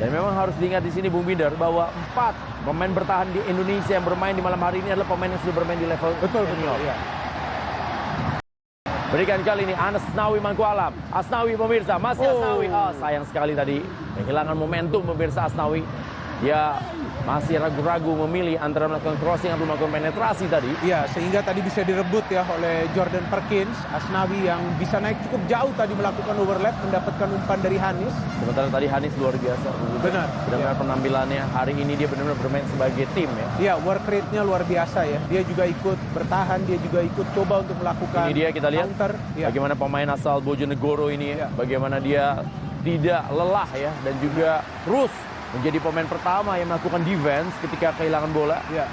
[SPEAKER 2] Dan memang harus diingat di sini Bung Binder bahwa 4 pemain bertahan di Indonesia yang bermain di malam hari ini adalah pemain yang sudah bermain di level senior.
[SPEAKER 1] Ya.
[SPEAKER 2] Berikan kali ini Asnawi Mangkualam. Asnawi pemirsa, masih Asnawi. Sayang sekali tadi kehilangan momentum pemirsa Asnawi. Dia masih ragu-ragu memilih antara melakukan crossing atau melakukan penetrasi tadi.
[SPEAKER 1] Ya, sehingga tadi bisa direbut ya oleh Jordan Perkins. Asnawi yang bisa naik cukup jauh tadi melakukan overlap, mendapatkan umpan dari Hanis.
[SPEAKER 2] Sementara tadi Hanis luar biasa.
[SPEAKER 1] Benar.
[SPEAKER 2] Benar-benar penampilannya hari ini dia benar-benar bermain sebagai tim ya.
[SPEAKER 1] Ya, work rate-nya luar biasa ya. Dia juga ikut bertahan, dia juga ikut coba untuk melakukan
[SPEAKER 2] ini dia kita lihat
[SPEAKER 1] counter. Ya.
[SPEAKER 2] Bagaimana pemain asal Bojonegoro ini bagaimana dia tidak lelah ya dan juga terus menjadi pemain pertama yang melakukan defense ketika kehilangan bola.
[SPEAKER 1] Ya.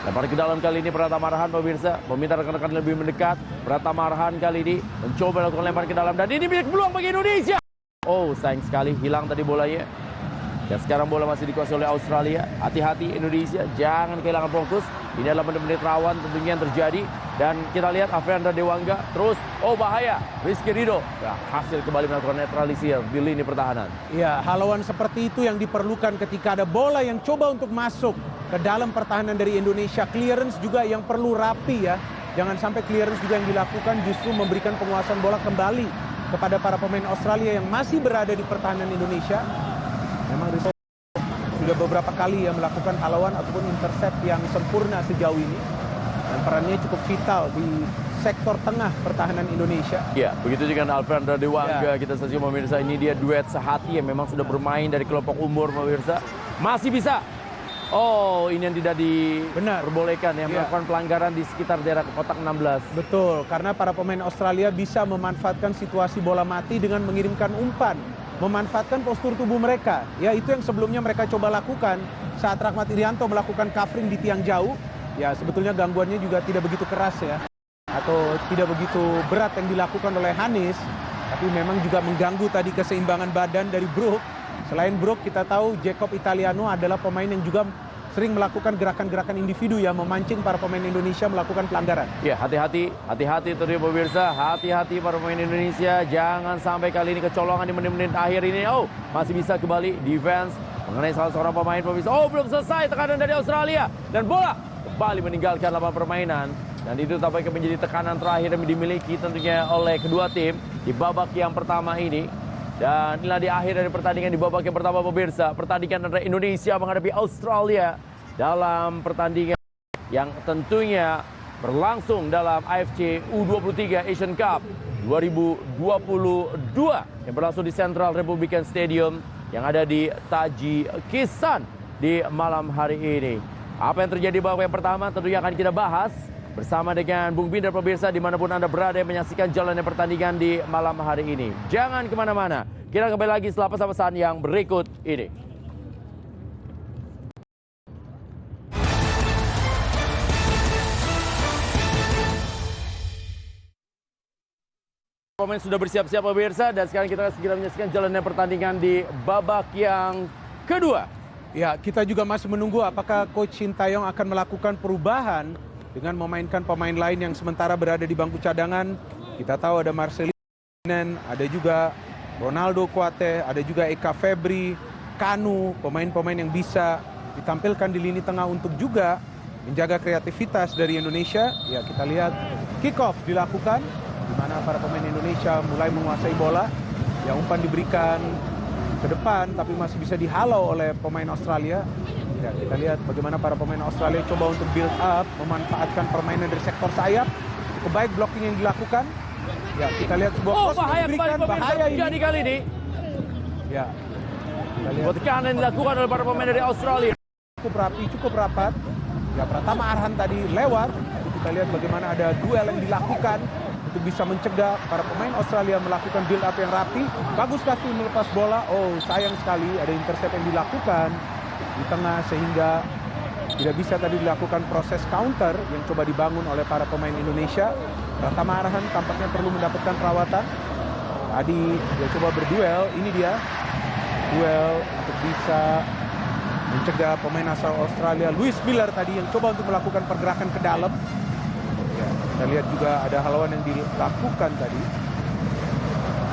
[SPEAKER 2] Lempar ke dalam kali ini Pratama Arhan pemirsa. Meminta rekan-rekan lebih mendekat. Pratama Arhan kali ini mencoba melakukan lempar ke dalam. Dan ini milik peluang bagi Indonesia. Sayang sekali hilang tadi bolanya. Dan sekarang bola masih dikuasai oleh Australia. Hati-hati Indonesia, jangan kehilangan fokus. Ini adalah menit-menit rawan tentunya yang terjadi. Dan kita lihat Afriandra Dewangga terus, bahaya. Rizky Ridho hasil kembali melakukan netralisir di lini pertahanan.
[SPEAKER 1] Ya, halauan seperti itu yang diperlukan ketika ada bola yang coba untuk masuk ke dalam pertahanan dari Indonesia. Clearance juga yang perlu rapi ya. Jangan sampai clearance juga yang dilakukan justru memberikan penguasaan bola kembali kepada para pemain Australia yang masih berada di pertahanan Indonesia. Memang Rizky sudah beberapa kali ya melakukan halauan ataupun intercept yang sempurna sejauh ini. Dan perannya cukup vital di sektor tengah pertahanan Indonesia.
[SPEAKER 2] Ya, begitu juga dengan Alfreandra Dewangga. Kita saksikan pemirsa, ini dia duet sehati yang memang sudah bermain dari kelompok umur pemirsa. Masih bisa. Ini yang tidak diperbolehkan yang melakukan pelanggaran di sekitar daerah kotak 16.
[SPEAKER 1] Betul, karena para pemain Australia bisa memanfaatkan situasi bola mati dengan mengirimkan umpan. Memanfaatkan postur tubuh mereka. Ya, itu yang sebelumnya mereka coba lakukan saat Rahmat Irianto melakukan covering di tiang jauh. Ya, sebetulnya gangguannya juga tidak begitu keras ya. Atau tidak begitu berat yang dilakukan oleh Hanis. Tapi memang juga mengganggu tadi keseimbangan badan dari Brook. Selain Brook, kita tahu Jacob Italiano adalah pemain yang juga sering melakukan gerakan-gerakan individu yang memancing para pemain Indonesia melakukan pelanggaran.
[SPEAKER 2] Ya, hati-hati itu dia pemirsa, hati-hati para pemain Indonesia, jangan sampai kali ini kecolongan di menit-menit akhir ini. Oh, masih bisa kembali defense mengenai salah seorang pemain pemirsa. Oh, belum selesai tekanan dari Australia dan bola kembali meninggalkan lapangan permainan. Dan itu tampaknya menjadi tekanan terakhir yang dimiliki tentunya oleh kedua tim di babak yang pertama ini. Dan inilah di akhir dari pertandingan di babak yang pertama pemirsa. Pertandingan antara Indonesia menghadapi Australia dalam pertandingan yang tentunya berlangsung dalam AFC U23 Asian Cup 2022 yang berlangsung di Central Republican Stadium yang ada di Tajikistan di malam hari ini. Apa yang terjadi di babak yang pertama tentunya akan kita bahas bersama dengan Bung Binder pemirsa dimanapun Anda berada yang menyaksikan jalannya pertandingan di malam hari ini. Jangan kemana-mana, kita kembali lagi setelah pesan-pesan yang berikut ini. Pemain sudah bersiap-siap pemirsa dan sekarang kita akan segera menyaksikan jalannya pertandingan di babak yang kedua.
[SPEAKER 1] Ya, kita juga masih menunggu apakah Coach Shin Taeyong akan melakukan perubahan dengan memainkan pemain lain yang sementara berada di bangku cadangan. Kita tahu ada Marcelino, ada juga Ronaldo Kuate, ada juga Eka Febri, Kanu, pemain-pemain yang bisa ditampilkan di lini tengah untuk juga menjaga kreativitas dari Indonesia. Ya, kita lihat kick off dilakukan di mana para pemain Indonesia mulai menguasai bola. Ya, umpan diberikan ke depan tapi masih bisa dihalau oleh pemain Australia. Ya, kita lihat bagaimana para pemain Australia coba untuk build up, memanfaatkan permainan dari sektor sayap. Cukup baik blocking yang dilakukan. Ya, kita lihat sebuah cross
[SPEAKER 2] bahaya
[SPEAKER 1] diberikan,
[SPEAKER 2] kembali
[SPEAKER 1] bahaya ini.
[SPEAKER 2] Jadi kali ini.
[SPEAKER 1] Ya, kita lihat
[SPEAKER 2] Tekanan yang dilakukan oleh para pemain dari Australia.
[SPEAKER 1] cukup rapi, cukup rapat. Ya, Pratama Arhan tadi lewat. Tapi kita lihat bagaimana ada duel yang dilakukan untuk bisa mencegah para pemain Australia melakukan build up yang rapi. Bagus Kavi melepas bola. Oh, sayang sekali ada intercept yang dilakukan di tengah sehingga tidak bisa tadi dilakukan proses counter yang coba dibangun oleh para pemain Indonesia. Pratama Arhan tampaknya perlu mendapatkan perawatan. Tadi dia coba berduel, ini dia duel untuk bisa mencegah pemain asal Australia Lewis Miller tadi yang coba untuk melakukan pergerakan ke dalam. Ya, kita lihat juga ada haluan yang dilakukan tadi.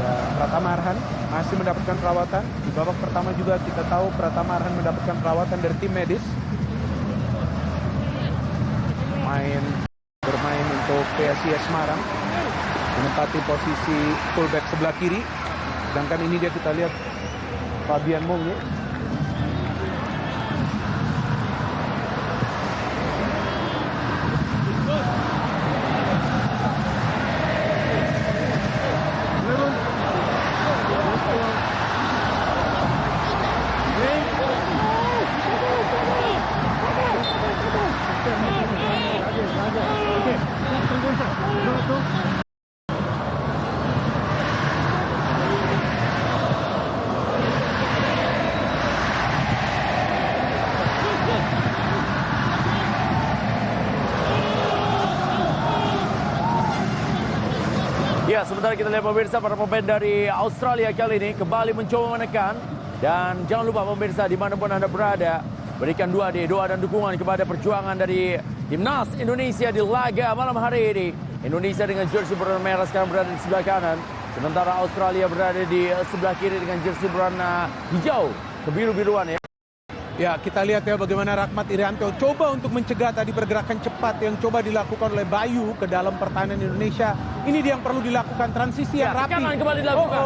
[SPEAKER 1] Dan Pratama Arhan masih mendapatkan perawatan. Di babak pertama juga kita tahu Pratama Arhan mendapatkan perawatan dari tim medis. Bermain untuk PSIS Semarang, menempati posisi fullback sebelah kiri. Sedangkan ini dia kita lihat Fabian Monge.
[SPEAKER 2] Ya, sementara kita lihat pemirsa para pemain dari Australia kali ini kembali mencoba menekan. Dan jangan lupa pemirsa dimanapun Anda berada, berikan doa dan dukungan kepada perjuangan dari Timnas Indonesia di laga malam hari ini. Indonesia dengan jersey berwarna merah sekarang berada di sebelah kanan. Sementara Australia berada di sebelah kiri dengan jersey berwarna hijau kebiru-biruan ya.
[SPEAKER 1] Ya, kita lihat ya bagaimana Rahmat Irianto coba untuk mencegah tadi pergerakan cepat yang coba dilakukan oleh Bayu ke dalam pertahanan Indonesia. Ini dia yang perlu dilakukan, transisi yang rapi.
[SPEAKER 2] Tekanan kembali dilakukan.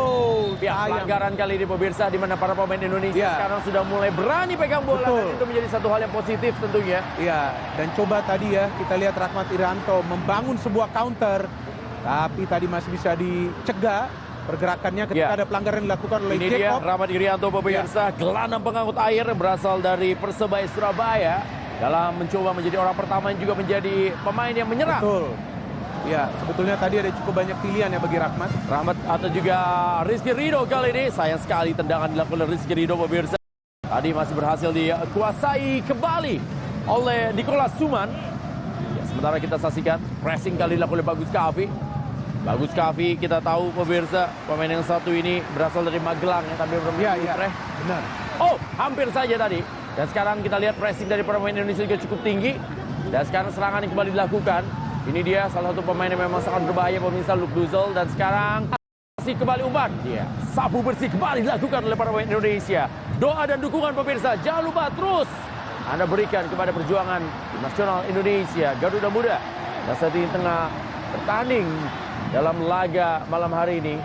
[SPEAKER 1] Ya,
[SPEAKER 2] pelanggaran kali ini pemirsa di mana para pemain Indonesia sekarang sudah mulai berani pegang bola. Dan itu menjadi satu hal yang positif tentunya.
[SPEAKER 1] Ya, dan coba tadi ya kita lihat Rahmat Irianto membangun sebuah counter. Tapi tadi masih bisa dicegah pergerakannya ketika ada pelanggaran dilakukan oleh
[SPEAKER 2] Jacob. Ini dia Rahmat Irianto pemirsa, gelandang pengangkut air berasal dari Persebaya Surabaya dalam mencoba menjadi orang pertama yang juga menjadi pemain yang menyerang.
[SPEAKER 1] Betul. Ya, sebetulnya tadi ada cukup banyak pilihan ya bagi Rahmat.
[SPEAKER 2] Rahmat atau juga Rizky Ridho kali ini. Sayang sekali tendangan dilakukan oleh Rizky Ridho pemirsa. Tadi masih berhasil dikuasai kembali oleh Nicholas Suman. Ya, sementara kita saksikan pressing kali dilakukan oleh Bagus Kavi. Bagus Kavi, kita tahu pemirsa pemain yang satu ini berasal dari Magelang ya, tapi bermain di Utrecht.
[SPEAKER 1] Benar.
[SPEAKER 2] Oh, hampir saja tadi. Dan sekarang kita lihat pressing dari pemain Indonesia juga cukup tinggi. Dan sekarang serangan yang kembali dilakukan. Ini dia salah satu pemain yang memang sangat berbahaya pemirsa, Luke Duzel. Dan sekarang masih kembali umpan. Dia sapu bersih kembali dilakukan oleh para pemain Indonesia. Doa dan dukungan pemirsa, jangan lupa terus Anda berikan kepada perjuangan tim nasional Indonesia, Garuda Muda. Dan saat ini tengah bertanding dalam laga malam hari ini.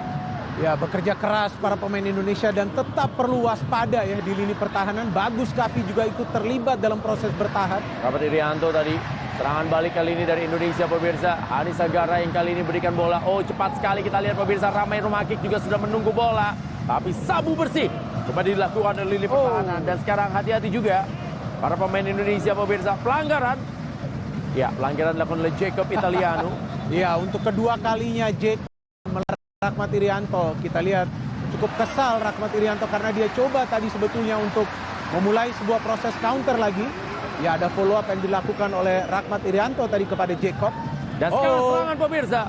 [SPEAKER 1] Ya, bekerja keras para pemain Indonesia dan tetap perlu waspada ya di lini pertahanan. Bagus Kavi juga ikut terlibat dalam proses bertahan.
[SPEAKER 2] Rahmat Irianto tadi, serangan balik kali ini dari Indonesia pemirsa. Hanis Agara yang kali ini berikan bola. Oh, cepat sekali kita lihat pemirsa, Ramai Rumakik juga sudah menunggu bola. Tapi sabu bersih coba dilakukan oleh lini pertahanan. Dan sekarang hati-hati juga para pemain Indonesia pemirsa. Pelanggaran. Ya, pelanggaran dilakukan oleh Jacob Italiano.
[SPEAKER 1] Ya, untuk kedua kalinya Jacob melarang Rahmat Irianto. Kita lihat cukup kesal Rahmat Irianto karena dia coba tadi sebetulnya untuk memulai sebuah proses counter lagi. Ya, ada follow up yang dilakukan oleh Rahmat Irianto tadi kepada Jacob.
[SPEAKER 2] Dan sekarang serangan pemirsa.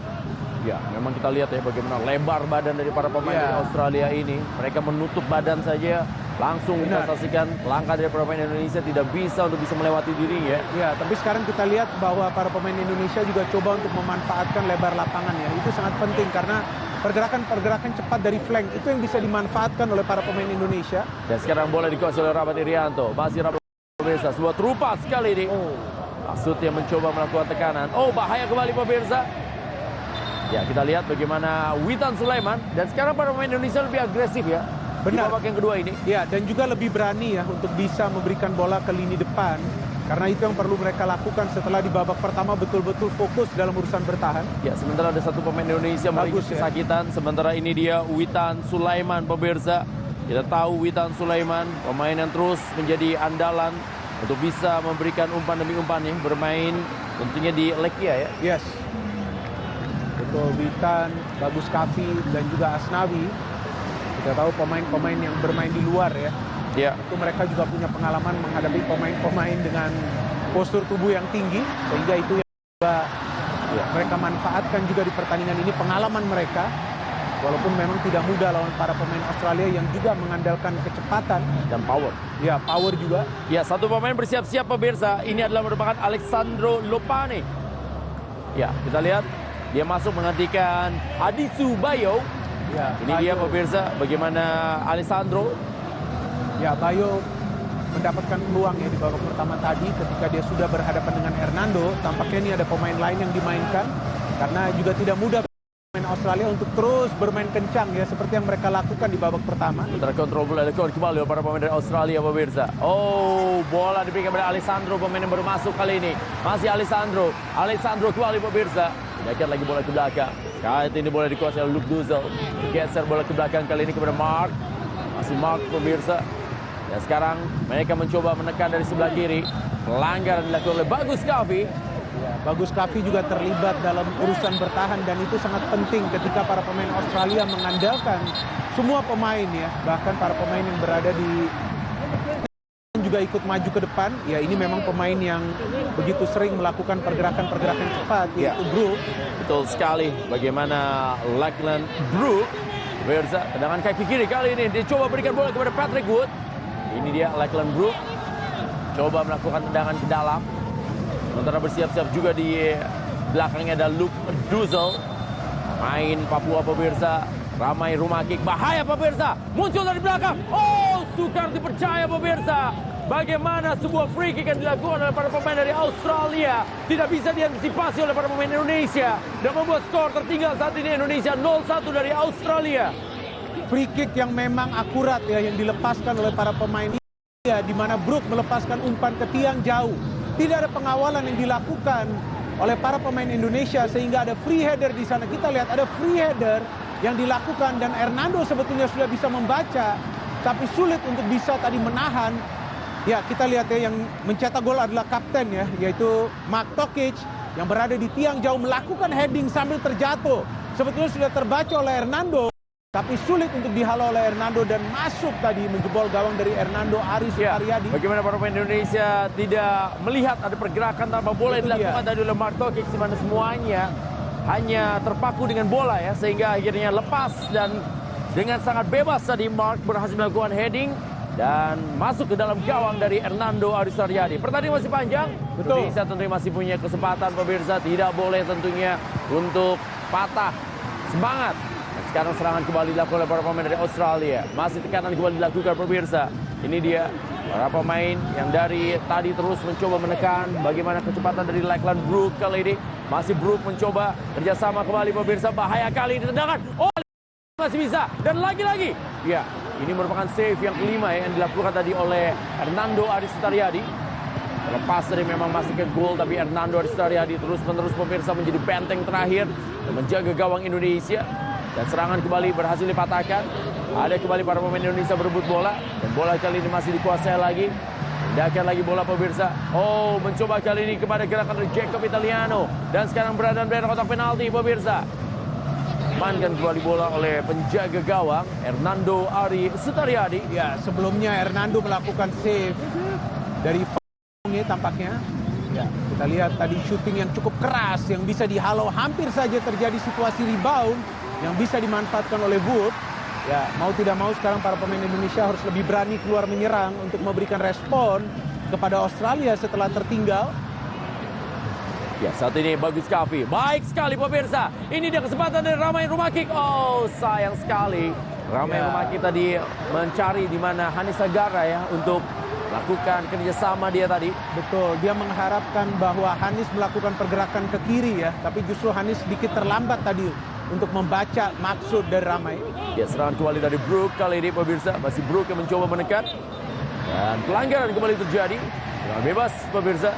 [SPEAKER 2] Ya, memang kita lihat ya bagaimana lebar badan dari para pemain dari Australia ini. Mereka menutup badan saja, langsung memposisikan langkah dari pemain Indonesia tidak bisa untuk bisa melewati dirinya.
[SPEAKER 1] Ya, tapi sekarang kita lihat bahwa para pemain Indonesia juga coba untuk memanfaatkan lebar lapangan ya. Itu sangat penting karena pergerakan-pergerakan cepat dari flank itu yang bisa dimanfaatkan oleh para pemain Indonesia.
[SPEAKER 2] Dan sekarang bola dikuasai oleh Rahmat Irianto. Masih Rahmat pemirsa, sebuah terupas sekali ini. Maksud yang mencoba melakukan tekanan. Oh, bahaya kembali pemirsa. Ya, kita lihat bagaimana Witan Sulaiman. Dan sekarang para pemain Indonesia lebih agresif ya.
[SPEAKER 1] Benar.
[SPEAKER 2] Di babak yang kedua ini.
[SPEAKER 1] Ya, dan juga lebih berani ya untuk bisa memberikan bola ke lini depan. Karena itu yang perlu mereka lakukan setelah di babak pertama betul-betul fokus dalam urusan bertahan.
[SPEAKER 2] Ya, sementara ada satu pemain Indonesia meringis kesakitan. Sementara ini dia Witan Sulaiman pemirsa. Kita tahu Witan Sulaiman pemain yang terus menjadi andalan untuk bisa memberikan umpan demi umpan nih, bermain tentunya di Lekia ya.
[SPEAKER 1] Yes. Betul, Witan, Bagus Kavi dan juga Asnawi. Kita tahu pemain-pemain yang bermain di luar ya.
[SPEAKER 2] Ya.
[SPEAKER 1] Itu mereka juga punya pengalaman menghadapi pemain-pemain dengan postur tubuh yang tinggi, sehingga itu yang juga mereka manfaatkan juga di pertandingan ini, pengalaman mereka. Walaupun memang tidak mudah lawan para pemain Australia yang juga mengandalkan kecepatan
[SPEAKER 2] dan power.
[SPEAKER 1] Ya, power juga.
[SPEAKER 2] Ya, satu pemain bersiap-siap pemirsa. Ini adalah merupakan Alessandro Lopane. Ya, kita lihat dia masuk menggantikan Adisu Bayo.
[SPEAKER 1] Ya,
[SPEAKER 2] ini dia pemirsa bagaimana Alessandro.
[SPEAKER 1] Ya, Bayo mendapatkan peluang ya di babak pertama tadi ketika dia sudah berhadapan dengan Hernando. Tampaknya ini ada pemain lain yang dimainkan karena juga tidak mudah pemain Australia untuk terus bermain kencang ya seperti yang mereka lakukan di babak pertama.
[SPEAKER 2] Terkontrol bola kembali oleh para pemain dari Australia pemirsa. Oh, bola diberikan kepada Alessandro, pemain yang baru masuk kali ini. Masih Alessandro kembali pemirsa. Diajar lagi bola ke belakang. Kali ini bola dikuasai oleh Luke Duzel. Geser bola ke belakang kali ini kepada Mark. Masih Mark pemirsa. Dan sekarang mereka mencoba menekan dari sebelah kiri. Pelanggaran dilakukan oleh Bagus Kavi.
[SPEAKER 1] Ya, Bagus Kavi juga terlibat dalam urusan bertahan dan itu sangat penting ketika para pemain Australia mengandalkan semua pemain ya. Bahkan para pemain yang berada di juga ikut maju ke depan. Ya, ini memang pemain yang begitu sering melakukan pergerakan-pergerakan cepat yaitu Brook.
[SPEAKER 2] Betul sekali bagaimana Lachlan Brook. Pemirsa, tendangan kaki kiri kali ini dicoba berikan bola kepada Patrick Wood. Ini dia Lachlan Brook. Coba melakukan tendangan ke dalam. Sementara bersiap-siap juga di belakangnya ada Luke Duzel. Main Papua pemirsa. Ramai Rumakik. Bahaya pemirsa. Muncul dari belakang. Oh, sukar dipercaya pemirsa. Bagaimana sebuah free kick yang dilakukan oleh para pemain dari Australia. Tidak bisa diantisipasi oleh para pemain Indonesia. Dan membuat skor tertinggal saat ini Indonesia 0-1 dari Australia.
[SPEAKER 1] Free kick yang memang akurat ya yang dilepaskan oleh para pemain ya, di mana Brook melepaskan umpan ke tiang jauh. Tidak ada pengawalan yang dilakukan oleh para pemain Indonesia sehingga ada free header di sana. Kita lihat ada free header yang dilakukan dan Hernando sebetulnya sudah bisa membaca tapi sulit untuk bisa tadi menahan. Ya, kita lihat ya yang mencetak gol adalah kapten ya, yaitu Mark Tokic yang berada di tiang jauh melakukan heading sambil terjatuh. Sebetulnya sudah terbaca oleh Hernando. Tapi sulit untuk dihalau oleh Hernando dan masuk tadi menjebol gawang dari Hernando Aris Sukaryadi.
[SPEAKER 2] Bagaimana para pemain Indonesia tidak melihat ada pergerakan tanpa bola yang dilakukan tadi oleh Mark Tokic, di mana semuanya hanya terpaku dengan bola ya, sehingga akhirnya lepas dan dengan sangat bebas tadi Mark berhasil melakukan heading dan masuk ke dalam gawang dari Hernando Ari Sutaryadi. Pertandingan masih panjang.
[SPEAKER 1] Betul.
[SPEAKER 2] Indonesia tentunya masih punya kesempatan pemirsa, tidak boleh tentunya untuk patah semangat. Dan sekarang serangan kembali dilakukan oleh para pemain dari Australia. Masih tekanan kembali dilakukan pemirsa. Ini dia para pemain yang dari tadi terus mencoba menekan. Bagaimana kecepatan dari Lachlan Brook kali ini. Masih Brook mencoba kerjasama kembali pemirsa. Bahaya kali ini tendangan. Oh, masih bisa. Dan lagi-lagi. Ya, ini merupakan save yang kelima ya, yang dilakukan tadi oleh Hernando Ari Sutaryadi. Lepas dari memang masih ke gol, tapi Hernando Ari Sutaryadi terus-menerus pemirsa menjadi benteng terakhir dan menjaga gawang Indonesia. Dan serangan kembali berhasil dipatahkan. Ada kembali para pemain Indonesia berebut bola. Dan bola kali ini masih dikuasai lagi. Tindakan lagi bola pemirsa. Oh, mencoba kali ini kepada gerakan dari Jacob Italiano. Dan sekarang berada di kotak penalti pemirsa. Diamankan kembali bola oleh penjaga gawang Hernando Ari Sutaryadi.
[SPEAKER 1] Ya, sebelumnya Hernando melakukan save dari tampaknya. Ya, kita lihat tadi shooting yang cukup keras yang bisa dihalau, hampir saja terjadi situasi rebound yang bisa dimanfaatkan oleh Wood. Ya, mau tidak mau sekarang para pemain Indonesia harus lebih berani keluar menyerang untuk memberikan respon kepada Australia setelah tertinggal.
[SPEAKER 2] Ya, saat ini bagus Kavi. Baik sekali pemirsa. Ini dia kesempatan dari Ramayan Rumakik. Oh, sayang sekali. Ramayan Rumakik tadi mencari di mana Hanis Sagara ya untuk lakukan kerjasama dia tadi.
[SPEAKER 1] Betul, dia mengharapkan bahwa Hanis melakukan pergerakan ke kiri ya. Tapi justru Hanis sedikit terlambat tadi untuk membaca maksud dari Ramai.
[SPEAKER 2] Ya, serangan kembali dari Brook kali ini pemirsa. Masih Brook yang mencoba menekan. Dan pelanggaran kembali terjadi. Dengan bebas pemirsa.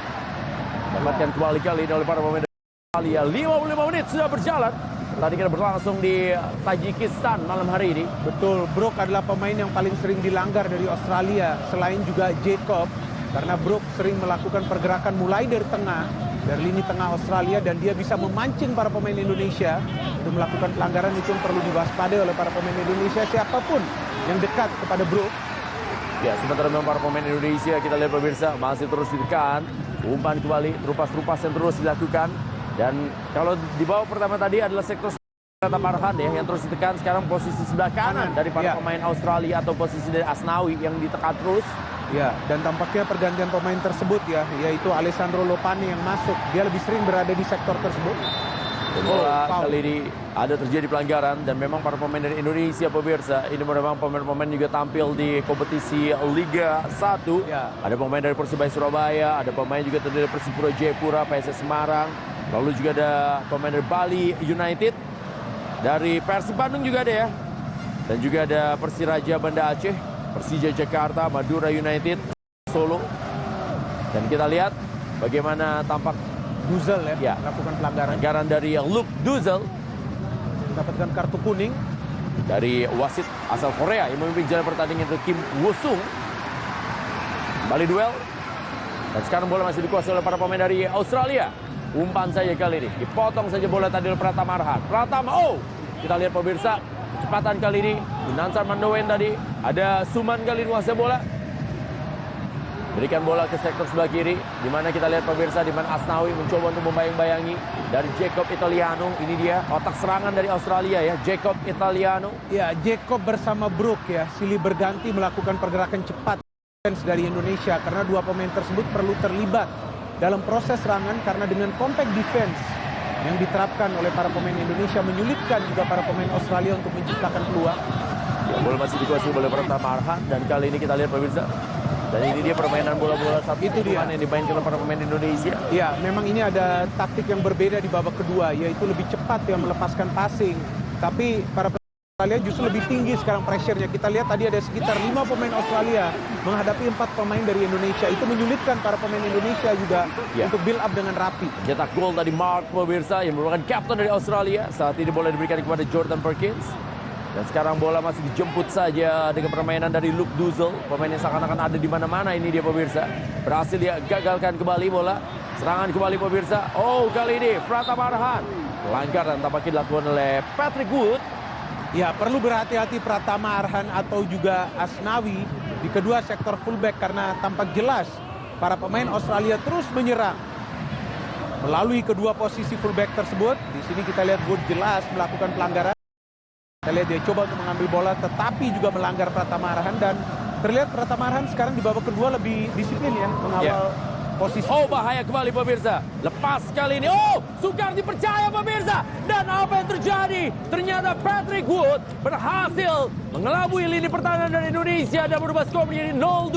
[SPEAKER 2] Dapatkan kembali kali ini oleh para pemain Australia. 55 menit sudah berjalan. Pertandingan berlangsung di Tajikistan malam hari ini.
[SPEAKER 1] Betul, Brook adalah pemain yang paling sering dilanggar dari Australia. Selain juga Jacob. Karena Brook sering melakukan pergerakan mulai dari tengah. Dari lini tengah Australia. Dan dia bisa memancing para pemain Indonesia. Untuk melakukan pelanggaran itu yang perlu diwaspadai oleh para pemain Indonesia. Siapapun yang dekat kepada Brook.
[SPEAKER 2] Ya, sementara memang para pemain Indonesia kita lihat pemirsa masih terus ditekan. Umpan kembali, terupas-terupas yang terus dilakukan. Dan kalau di bawah pertama tadi adalah sektor Prata Marhan ya, yang terus ditekan. Sekarang posisi sebelah kanan dari para pemain Australia atau posisi dari Asnawi yang ditekan terus.
[SPEAKER 1] Ya, dan tampaknya pergantian pemain tersebut ya, yaitu Alessandro Lopani yang masuk. Dia lebih sering berada di sektor tersebut.
[SPEAKER 2] Kali ini ada terjadi pelanggaran dan memang para pemain dari Indonesia pemirsa ini memang pemain-pemain juga tampil di kompetisi Liga 1.
[SPEAKER 1] Ya.
[SPEAKER 2] Ada pemain dari Persebaya Surabaya, ada pemain juga dari Persipura Jayapura, PSS Semarang, lalu juga ada pemain dari Bali United, dari Persib Bandung juga ada ya, dan juga ada Persiraja Banda Aceh, Persija Jakarta, Madura United, Solo. Dan kita lihat bagaimana tampak
[SPEAKER 1] Duzel ya, melakukan pelanggaran.
[SPEAKER 2] Pelanggaran dari Luke Duzel.
[SPEAKER 1] Mendapatkan kartu kuning.
[SPEAKER 2] Dari wasit asal Korea yang memimpin jalan pertandingan itu Kim Woo-sung. Kembali duel. Dan sekarang bola masih dikuasai oleh para pemain dari Australia. Umpan saja kali ini. Dipotong saja bola tadi oleh Pratama Arhan. Pratama, oh! Kita lihat pemirsa. Kecepatan kali ini. Nansar Mandowen tadi. Ada Suman kali ini menguasai bola. Berikan bola ke sektor sebelah kiri, di mana kita lihat pemirsa, di mana Asnawi mencoba untuk membayang-bayangi dari Jacob Italiano. Ini dia otak serangan dari Australia ya, Jacob Italiano.
[SPEAKER 1] Ya, Jacob bersama Brook ya, silih berganti melakukan pergerakan cepat dari Indonesia karena dua pemain tersebut perlu terlibat dalam proses serangan karena dengan compact defense yang diterapkan oleh para pemain Indonesia menyulitkan juga para pemain Australia untuk menciptakan peluang.
[SPEAKER 2] Ya, bola masih dikuasai oleh Pratama Arhan dan kali ini kita lihat pemirsa. Dan ini dia permainan bola-bola satu
[SPEAKER 1] itu dia
[SPEAKER 2] yang dimainkan oleh para pemain Indonesia.
[SPEAKER 1] Ya, memang ini ada taktik yang berbeda di babak kedua, yaitu lebih cepat ya melepaskan passing. Tapi para pemain Australia justru lebih tinggi sekarang pressure-nya. Kita lihat tadi ada sekitar 5 pemain Australia menghadapi 4 pemain dari Indonesia. Itu menyulitkan para pemain Indonesia juga untuk build up dengan rapi.
[SPEAKER 2] Cetak gol tadi Mark pemirsa yang merupakan kapten dari Australia. Saat ini bola diberikan kepada Jordan Perkins. Dan sekarang bola masih dijemput saja dengan permainan dari Luke Duzel. Pemain yang seakan-akan ada di mana-mana ini dia pemirsa. Berhasil dia gagalkan kembali bola. Serangan kembali pemirsa. Oh, kali ini Pratama Arhan. Pelanggaran tampaknya dilakukan oleh Patrick Wood.
[SPEAKER 1] Ya, perlu berhati-hati Pratama Arhan atau juga Asnawi di kedua sektor fullback karena tampak jelas para pemain Australia terus menyerang. melalui kedua posisi fullback tersebut. Di sini kita lihat Wood jelas melakukan pelanggaran. Kita lihat dia coba untuk mengambil bola tetapi juga melanggar Pratama Arhan, dan terlihat Pratama Arhan sekarang di babak kedua lebih disiplin ya mengawal posisi.
[SPEAKER 2] Oh, bahaya kembali pemirsa. Lepas kali ini. Oh, Sukarti percaya pemirsa. Dan apa yang terjadi? Ternyata Patrick Wood berhasil mengelabui lini pertahanan dari Indonesia dan berubah skor menjadi 0-2.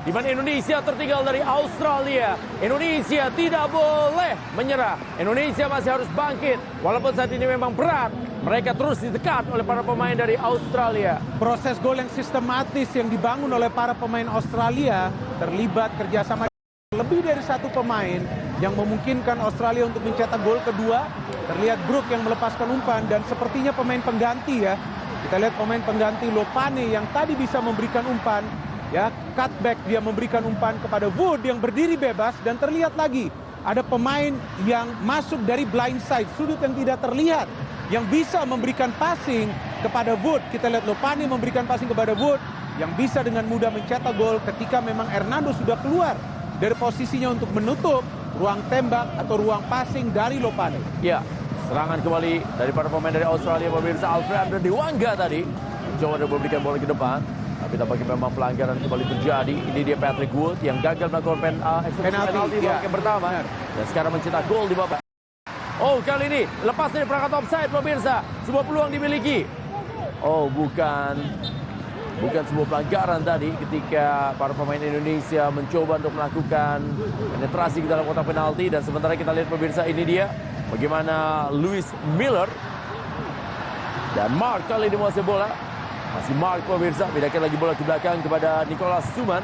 [SPEAKER 2] Di mana Indonesia tertinggal dari Australia. Indonesia tidak boleh menyerah. Indonesia masih harus bangkit. Walaupun saat ini memang berat. Mereka terus ditekan oleh para pemain dari Australia.
[SPEAKER 1] Proses gol yang sistematis yang dibangun oleh para pemain Australia terlibat kerjasama lebih dari satu pemain yang memungkinkan Australia untuk mencetak gol kedua. Terlihat Brook yang melepaskan umpan dan sepertinya pemain pengganti ya. Kita lihat pemain pengganti Lopane yang tadi bisa memberikan umpan. Ya, cutback dia memberikan umpan kepada Wood yang berdiri bebas, dan terlihat lagi ada pemain yang masuk dari blind side, sudut yang tidak terlihat, yang bisa memberikan passing kepada Wood. Kita lihat Lopane memberikan passing kepada Wood yang bisa dengan mudah mencetak gol ketika memang Hernando sudah keluar dari posisinya untuk menutup ruang tembak atau ruang passing dari Lopane.
[SPEAKER 2] Ya, serangan kembali dari para pemain dari Australia pemirsa. Alfredo Dewanga tadi mencoba untuk memberikan bola ke depan, tapi tampaknya memang pelanggaran kembali terjadi. Ini dia Patrick Wood yang gagal melakukan penalti di babak yang pertama. Dan sekarang mencetak gol di babak. Oh, kali ini lepas dari perangkat offside pemirsa. Sebuah peluang dimiliki. Oh, bukan sebuah pelanggaran tadi ketika para pemain Indonesia mencoba untuk melakukan penetrasi ke dalam kotak penalti. Dan sementara kita lihat pemirsa, ini dia bagaimana Lewis Miller dan Mark kali ini menguasai bola. Masih Mark pemirsa, pindahkan lagi bola ke belakang kepada Nicholas Suman.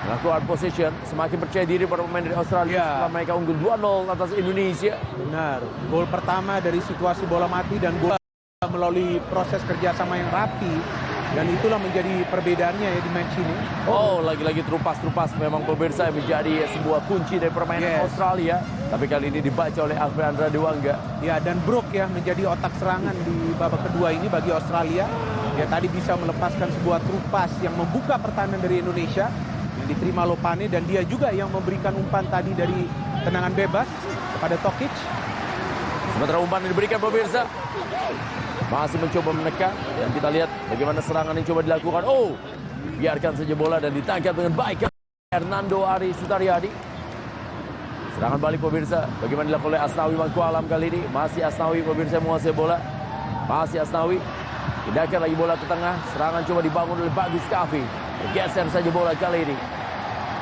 [SPEAKER 2] Melakukan possession, semakin percaya diri para pemain dari Australia setelah mereka unggul 2-0 atas Indonesia. Benar,
[SPEAKER 1] gol pertama dari situasi bola mati dan gol melalui proses kerjasama yang rapi. Dan itulah menjadi perbedaannya ya di match ini.
[SPEAKER 2] Oh, lagi-lagi terupas memang pemirsa yang menjadi sebuah kunci dari permainan Australia. Tapi kali ini dibaca oleh Alfredo Dewanga.
[SPEAKER 1] Ya, dan Brook ya menjadi otak serangan di babak kedua ini bagi Australia. Dia tadi bisa melepaskan sebuah terupas yang membuka pertahanan dari Indonesia yang diterima Lopane, dan dia juga yang memberikan umpan tadi dari tendangan bebas kepada Tokic.
[SPEAKER 2] Sementara umpan diberikan pemirsa. Masih mencoba menekan, dan kita lihat bagaimana serangan yang coba dilakukan. Oh, biarkan saja bola dan ditangkap dengan baik Hernando Ari Sutariadi. Serangan balik pemirsa, bagaimana dilakukan oleh Asnawi Mangkualam kali ini. Masih Asnawi pemirsa menguasai bola. Masih Asnawi. Pindahkan lagi bola ke tengah. Serangan coba dibangun oleh Bagus Kavi. Bergeser saja bola kali ini.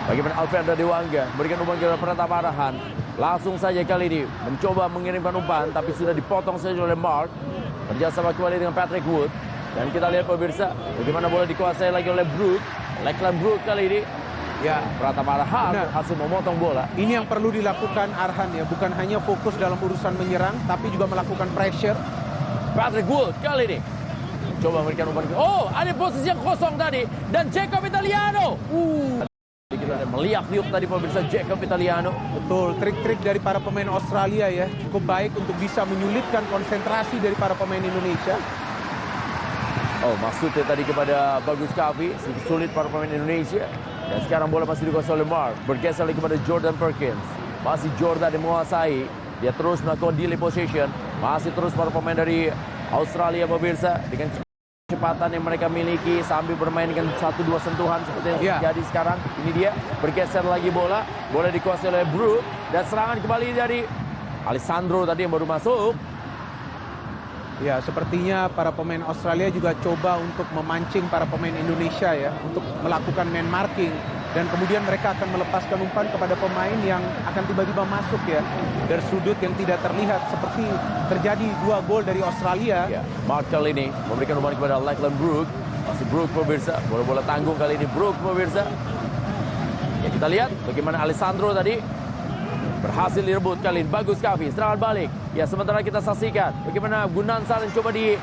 [SPEAKER 2] Bagaimana Alfredo Dewanga berikan umpan kepada Pratama Arhan. Langsung saja kali ini mencoba mengirimkan umpan, tapi sudah dipotong saja oleh Mark. Kerjasama kembali dengan Patrick Wood. Dan kita lihat pemirsa bagaimana bola dikuasai lagi oleh Brook. Lakeland Brook kali ini. Ya, Pratama Arhan berhasil memotong bola.
[SPEAKER 1] Ini yang perlu dilakukan Arhan ya. Bukan hanya fokus dalam urusan menyerang, tapi juga melakukan pressure.
[SPEAKER 2] Patrick Wood kali ini coba memberikan umpan. Oh, ada posisi yang kosong tadi. Dan Jacob Italiano. Kita meliak-liuk tadi pemirsa Jacob Italiano.
[SPEAKER 1] Betul, trik-trik dari para pemain Australia ya cukup baik untuk bisa menyulitkan konsentrasi dari para pemain Indonesia.
[SPEAKER 2] Oh, maksudnya tadi kepada Bagus Kavi, sedikit sulit para pemain Indonesia. Dan sekarang bola masih dikuasai oleh Mark. Bergeser lagi kepada Jordan Perkins. Masih Jordan yang menguasai. Dia terus melakukan delay possession. Masih terus para pemain dari Australia pemirsa dengan kecepatan yang mereka miliki sambil bermain dengan 1-2 sentuhan seperti yang terjadi sekarang. Ini dia bergeser lagi bola dikuasai oleh Brook, dan serangan kembali dari Alessandro tadi yang baru masuk.
[SPEAKER 1] Ya, sepertinya para pemain Australia juga coba untuk memancing para pemain Indonesia ya untuk melakukan man marking, dan kemudian mereka akan melepaskan umpan kepada pemain yang akan tiba-tiba masuk ya dari sudut yang tidak terlihat, seperti terjadi 2 gol dari Australia.
[SPEAKER 2] Ya, Mark kali ini memberikan umpan kepada Lakeland Brook. Masih Brook pemirsa, bola-bola tanggung kali ini Brook pemirsa. Ya, kita lihat bagaimana Alessandro tadi berhasil direbut kali ini. Bagus Kavi, serangan balik. Ya, sementara kita saksikan bagaimana Gunansar yang coba di...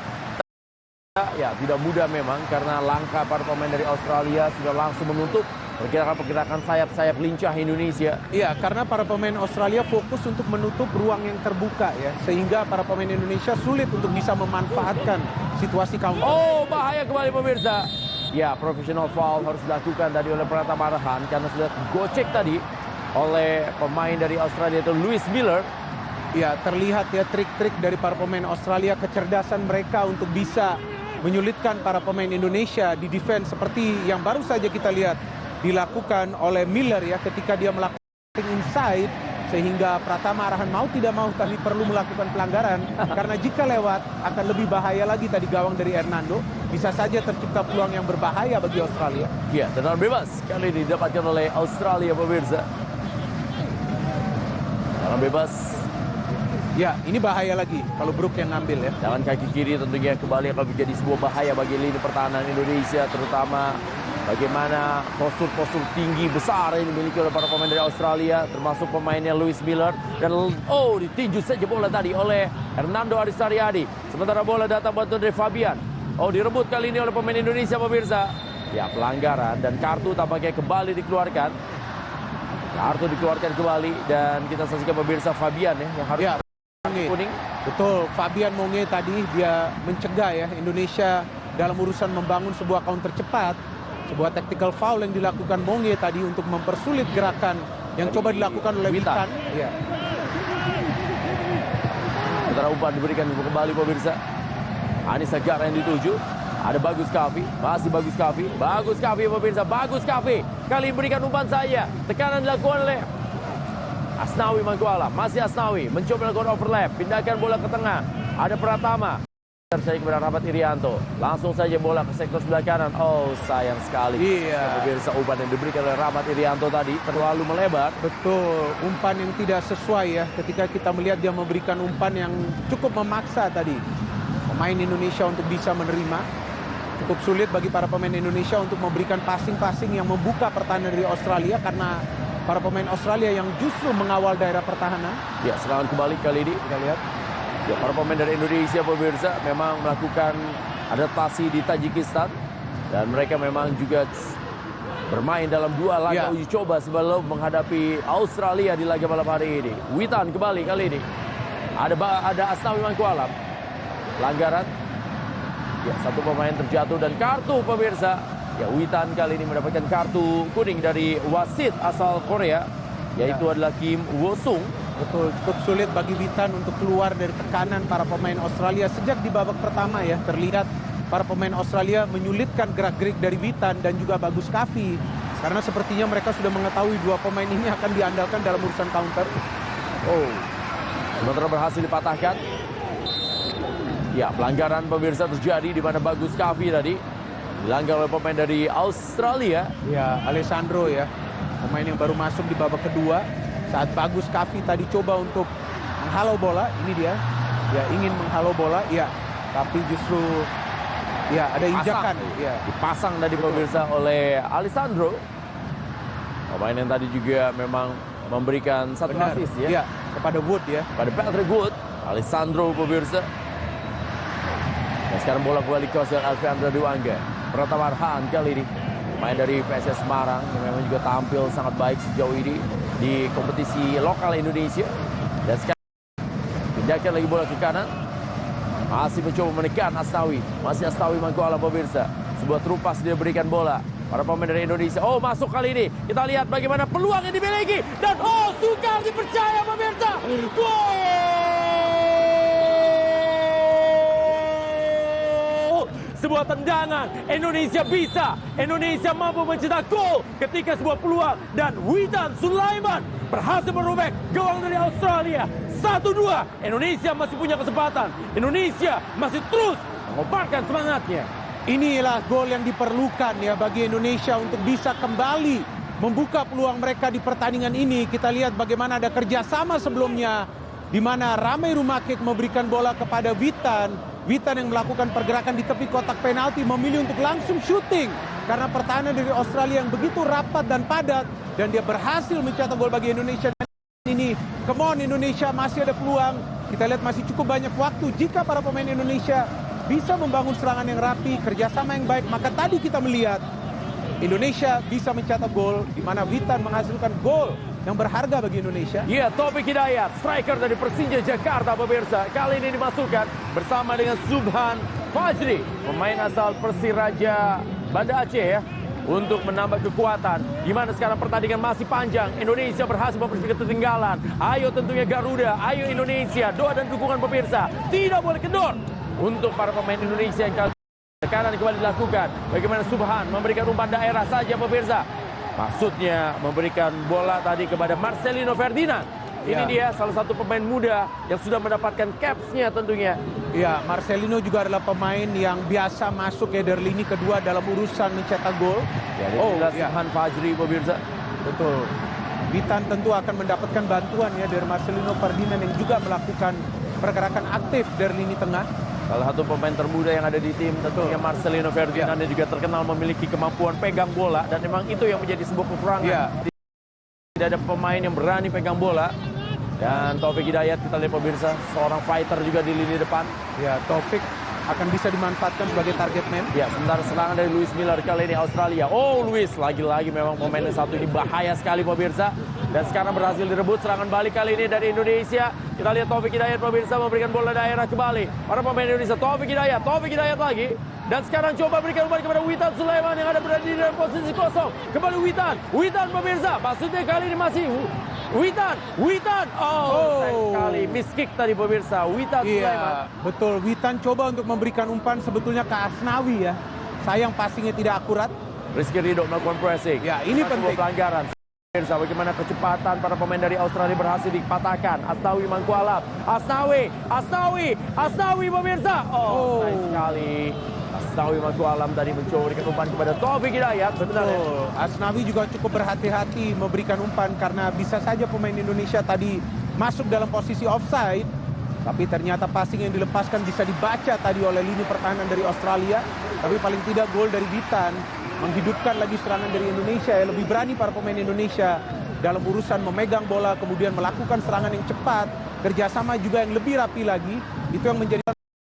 [SPEAKER 2] Ya, tidak mudah memang karena langkah para pemain dari Australia sudah langsung menutup pergerakan sayap-sayap lincah Indonesia.
[SPEAKER 1] Iya, karena para pemain Australia fokus untuk menutup ruang yang terbuka ya, sehingga para pemain Indonesia sulit untuk bisa memanfaatkan situasi counter.
[SPEAKER 2] Oh, bahaya kembali pemirsa. Ya, professional foul harus dilakukan tadi oleh Pratama Arhan karena sudah gocek tadi oleh pemain dari Australia itu Lewis Miller.
[SPEAKER 1] Ya, terlihat ya trik-trik dari para pemain Australia, kecerdasan mereka untuk bisa menyulitkan para pemain Indonesia di defense seperti yang baru saja kita lihat dilakukan oleh Miller ya ketika dia melakukan inside, sehingga Pratama Arahan mau tidak mau tadi perlu melakukan pelanggaran karena jika lewat akan lebih bahaya lagi tadi gawang dari Hernando, bisa saja tercipta peluang yang berbahaya bagi Australia.
[SPEAKER 2] Ya, tendangan bebas kali ini didapatkan oleh Australia pemirsa. Tendangan bebas.
[SPEAKER 1] Ya, ini bahaya lagi kalau Brook yang ngambil ya.
[SPEAKER 2] Tangan kaki kiri tentunya kembali akan menjadi sebuah bahaya bagi lini pertahanan Indonesia, terutama bagaimana postur-postur tinggi besar yang dimiliki oleh para pemain dari Australia, termasuk pemainnya Lewis Miller. Dan ditinju saja bola tadi oleh Hernando Aris Saryadi. Sementara bola datang bantuan dari Fabian. Direbut kali ini oleh pemain Indonesia pemirsa. Ya, pelanggaran dan kartu tampaknya kembali dikeluarkan. Kartu dikeluarkan kembali dan kita saksikan pemirsa Fabian ya yang harus kuning.
[SPEAKER 1] Betul, Fabian Monge tadi dia mencegah ya Indonesia dalam urusan membangun sebuah counter cepat. Sebuah tactical foul yang dilakukan Monge tadi untuk mempersulit gerakan yang coba dilakukan oleh Witan. Ya.
[SPEAKER 2] Sementara umpan diberikan kembali pemirsa. Anis Agara yang dituju. Ada Bagus Kavi, masih Bagus Kavi. Bagus Kavi pemirsa, Bagus Kavi. Kali berikan umpan saja. Tekanan dilakukan oleh Asnawi Mangkualam, masih Asnawi mencoba melakukan overlap, pindahkan bola ke tengah. Ada Pratama. Saya kepada Rahmat Irianto. Langsung saja bola ke sektor sebelah kanan. Sayang sekali.
[SPEAKER 1] Iya.
[SPEAKER 2] Pemirsa, umpan yang diberikan oleh Rahmat Irianto tadi terlalu melebar.
[SPEAKER 1] Betul, umpan yang tidak sesuai ya. Ketika kita melihat dia memberikan umpan yang cukup memaksa tadi pemain Indonesia untuk bisa menerima. Cukup sulit bagi para pemain Indonesia untuk memberikan passing-passing yang membuka pertahanan dari Australia karena para pemain Australia yang justru mengawal daerah pertahanan.
[SPEAKER 2] Ya, serangan kembali kali ini.
[SPEAKER 1] Kita lihat.
[SPEAKER 2] Ya, para pemain dari Indonesia pemirsa memang melakukan adaptasi di Tajikistan dan mereka memang juga bermain dalam dua laga uji coba sebelum menghadapi Australia di laga malam hari ini. Witan kembali kali ini. Ada Asnawi Mangkualam. Pelanggaran. Ya, satu pemain terjatuh dan kartu pemirsa. Ya, Witan kali ini mendapatkan kartu kuning dari wasit asal Korea, yaitu adalah Kim Woo-sung.
[SPEAKER 1] Betul, cukup sulit bagi Witan untuk keluar dari tekanan para pemain Australia sejak di babak pertama ya. Terlihat para pemain Australia menyulitkan gerak-gerik dari Witan dan juga Bagus Kavi. Karena sepertinya mereka sudah mengetahui dua pemain ini akan diandalkan dalam urusan counter.
[SPEAKER 2] Sementara berhasil dipatahkan. Ya, pelanggaran pemirsa terjadi di mana Bagus Kavi tadi dilanggar oleh pemain dari Australia.
[SPEAKER 1] Ya, Alessandro ya, pemain yang baru masuk di babak kedua. Saat Bagus Kavi tadi coba untuk menghalau bola, ini dia. Ya, ingin menghalau bola, ya. Tapi justru ya ada injakan. Ya.
[SPEAKER 2] Dipasang tadi pemirsa oleh Alessandro. Pemain yang tadi juga memang memberikan satu assist ya.
[SPEAKER 1] Ya, kepada Wood ya.
[SPEAKER 2] Pada Patrick Wood, Alessandro pemirsa. Dan sekarang bola kembali ke Alfreandra Dewangga. Pratama Arhan kali ini pemain dari PSS Semarang yang memang juga tampil sangat baik sejauh ini di kompetisi lokal Indonesia. Dan sekarang pindahkan lagi bola ke kanan. Masih mencoba menekan Asnawi. Masih Asnawi Mangkualam pemirsa. Sebuah terupas dia berikan bola. Para pemain dari Indonesia. Masuk kali ini. Kita lihat bagaimana peluang yang dimiliki. Dan sukar dipercaya pemirsa. Sebuah tendangan, Indonesia bisa. Indonesia mampu mencetak gol ketika sebuah peluang. Dan Witan Sulaiman berhasil merobek gawang dari Australia. 1-2, Indonesia masih punya kesempatan. Indonesia masih terus mengobarkan semangatnya.
[SPEAKER 1] Inilah gol yang diperlukan ya bagi Indonesia untuk bisa kembali membuka peluang mereka di pertandingan ini. Kita lihat bagaimana ada kerjasama sebelumnya, di mana Ramai Rumakik memberikan bola kepada Witan. Witan yang melakukan pergerakan di tepi kotak penalti memilih untuk langsung syuting karena pertahanan dari Australia yang begitu rapat dan padat, dan dia berhasil mencetak gol bagi Indonesia. Ini, come on Indonesia, masih ada peluang. Kita lihat masih cukup banyak waktu. Jika para pemain Indonesia bisa membangun serangan yang rapi, kerjasama yang baik, maka tadi kita melihat Indonesia bisa mencetak gol, di mana Witan menghasilkan gol yang berharga bagi Indonesia.
[SPEAKER 2] Iya, Taufik Hidayat, striker dari Persija Jakarta pemirsa. Kali ini dimasukkan bersama dengan Subhan Fajri, pemain asal Persiraja Banda Aceh ya. untuk menambah kekuatan. Di mana sekarang pertandingan masih panjang. Indonesia berhasil mempersingkat ketinggalan. Ayo tentunya Garuda, ayo Indonesia. Doa dan dukungan pemirsa. Tidak boleh kendor untuk para pemain Indonesia yang kali tekanan kembali dilakukan. Bagaimana Subhan memberikan umpan daerah saja pemirsa. Maksudnya memberikan bola tadi kepada Marcelino Ferdinand. Ini dia salah satu pemain muda yang sudah mendapatkan caps-nya tentunya.
[SPEAKER 1] Ya, Marcelino juga adalah pemain yang biasa masuk ya dari lini kedua dalam urusan mencetak gol.
[SPEAKER 2] Ya, Subhan Fajri pemirsa.
[SPEAKER 1] Betul. Witan tentu akan mendapatkan bantuan ya dari Marcelino Ferdinand yang juga melakukan pergerakan aktif dari lini tengah.
[SPEAKER 2] Salah satu pemain termuda yang ada di tim tentunya Marcelino Ferdinand yang juga terkenal memiliki kemampuan pegang bola dan memang itu yang menjadi sebuah kekurangan. Tidak ada pemain yang berani pegang bola. Dan Taufik Hidayat kita lihat pemirsa, seorang fighter juga di lini depan.
[SPEAKER 1] Ya, Taufik akan bisa dimanfaatkan sebagai target man.
[SPEAKER 2] Ya, sementara serangan dari Luis Miller kali ini Australia. Oh, Luis lagi-lagi memang pemain satu ini bahaya sekali pemirsa. Dan sekarang berhasil direbut serangan balik kali ini dari Indonesia. Kita lihat Taufik Hidayat pemirsa memberikan bola daerah kembali. Para pemain Indonesia, Taufik Hidayat lagi. Dan sekarang coba berikan umpan kepada Witan Sulaiman yang ada berada di dalam posisi kosong. Kembali Witan pemirsa. Maksudnya kali ini masih Witan. Oh, sayang sekali. Miss kick tadi pemirsa. Witan Sulaiman.
[SPEAKER 1] Betul. Witan coba untuk memberikan umpan sebetulnya ke Asnawi ya. Sayang passingnya tidak akurat.
[SPEAKER 2] Rizky Ridho melakukan pressing.
[SPEAKER 1] Ya, ini penting.
[SPEAKER 2] Pelanggaran. Pemirsa, bagaimana kecepatan para pemain dari Australia berhasil dipatahkan. Asnawi Mangkualam. Asnawi pemirsa. Oh, sayang sekali. Asnawi Mangkualam tadi mencoba berikan umpan kepada Taufik Hidayat. Sebenarnya
[SPEAKER 1] Asnawi juga cukup berhati-hati memberikan umpan karena bisa saja pemain Indonesia tadi masuk dalam posisi offside. Tapi ternyata passing yang dilepaskan bisa dibaca tadi oleh lini pertahanan dari Australia. Tapi paling tidak gol dari Witan menghidupkan lagi serangan dari Indonesia. Ya, lebih berani para pemain Indonesia dalam urusan memegang bola, kemudian melakukan serangan yang cepat, kerjasama juga yang lebih rapi lagi. Itu yang menjadi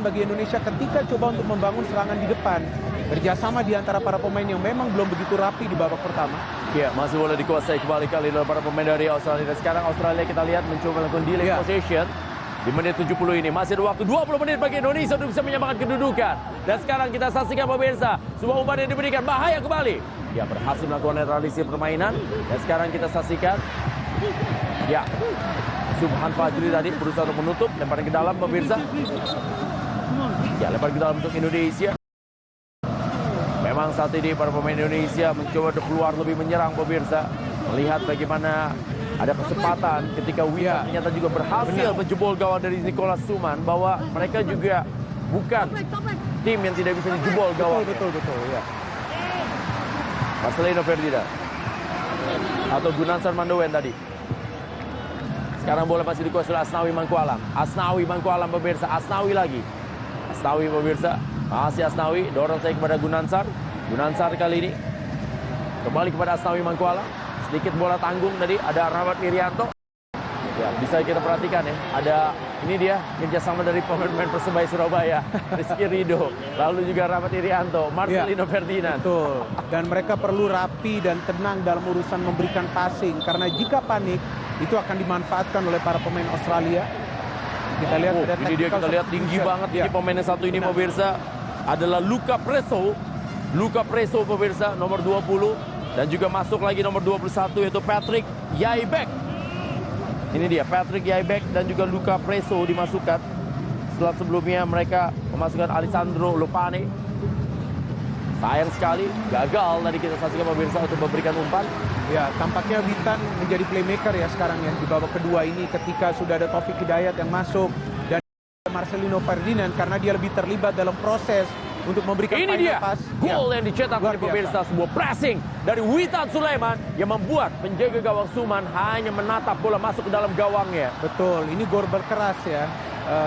[SPEAKER 1] bagi Indonesia ketika coba untuk membangun serangan di depan. Kerjasama di antara para pemain yang memang belum begitu rapi di babak pertama.
[SPEAKER 2] Ya, masih boleh dikuasai kembali oleh para pemain dari Australia. Dan sekarang Australia kita lihat mencoba melakukan delay possession. Di menit 70 ini masih ada waktu 20 menit bagi Indonesia untuk bisa menyamakan kedudukan. Dan sekarang kita saksikan pemirsa, sebuah umpan yang diberikan bahaya kembali. Ya, berhasil melakukan netralisir permainan. Dan sekarang kita saksikan, ya, Subhan Fajri tadi berusaha untuk menutup, lemparan ke dalam pemirsa. Ya, lempar ke dalam untuk Indonesia. Memang saat ini para pemain Indonesia mencoba untuk keluar lebih menyerang pemirsa. Melihat bagaimana ada kesempatan ketika Witan ternyata juga berhasil menjebol gawang dari Nicholas Suman, bahwa mereka juga bukan tim yang tidak bisa dijebol gawang.
[SPEAKER 1] Betul ya.
[SPEAKER 2] Marcelino Ferdinand atau Gunansar Mandowen tadi. Sekarang bola masih dikuasai oleh Asnawi Mangkualam pemirsa. Asnawi pemirsa. Masih Asnawi, dorong saya kepada Gunansar kali ini kembali kepada Asnawi Mangkualam. Sedikit bola tanggung tadi, ada Rahmat Irianto. Ya, bisa kita perhatikan ya, ada ini dia kerjasama dari pemain-pemain Persebaya Surabaya. Rizky Ridho, lalu juga Rahmat Irianto, Marcelino Ferdinand.
[SPEAKER 1] Betul. Dan mereka perlu rapi dan tenang dalam urusan memberikan passing, karena jika panik itu akan dimanfaatkan oleh para pemain Australia. Kita lihat
[SPEAKER 2] ini dia, kita lihat tinggi banget ini pemain yang satu ini pemirsa adalah Luca Preso pemirsa, nomor 20. Dan juga masuk lagi nomor 21 yaitu Patrick Yaibek. Ini dia Patrick Yaibek dan juga Luca Preso dimasukkan. Setelah sebelumnya mereka memasukkan Alessandro Lopane. Sayang sekali gagal tadi kita saksikan pemirsa untuk memberikan umpan.
[SPEAKER 1] Ya, tampaknya Witan menjadi playmaker ya sekarang ya di babak kedua ini ketika sudah ada Taufik Hidayat yang masuk dan Marcelino Ferdinand karena dia lebih terlibat dalam proses untuk memberikan
[SPEAKER 2] ini dia
[SPEAKER 1] pass.
[SPEAKER 2] Gol yang dicetak oleh pemirsa, sebuah pressing dari Witan Sulaiman yang membuat penjaga gawang Suman hanya menatap bola masuk ke dalam gawangnya.
[SPEAKER 1] Betul, ini gol berkeras ya.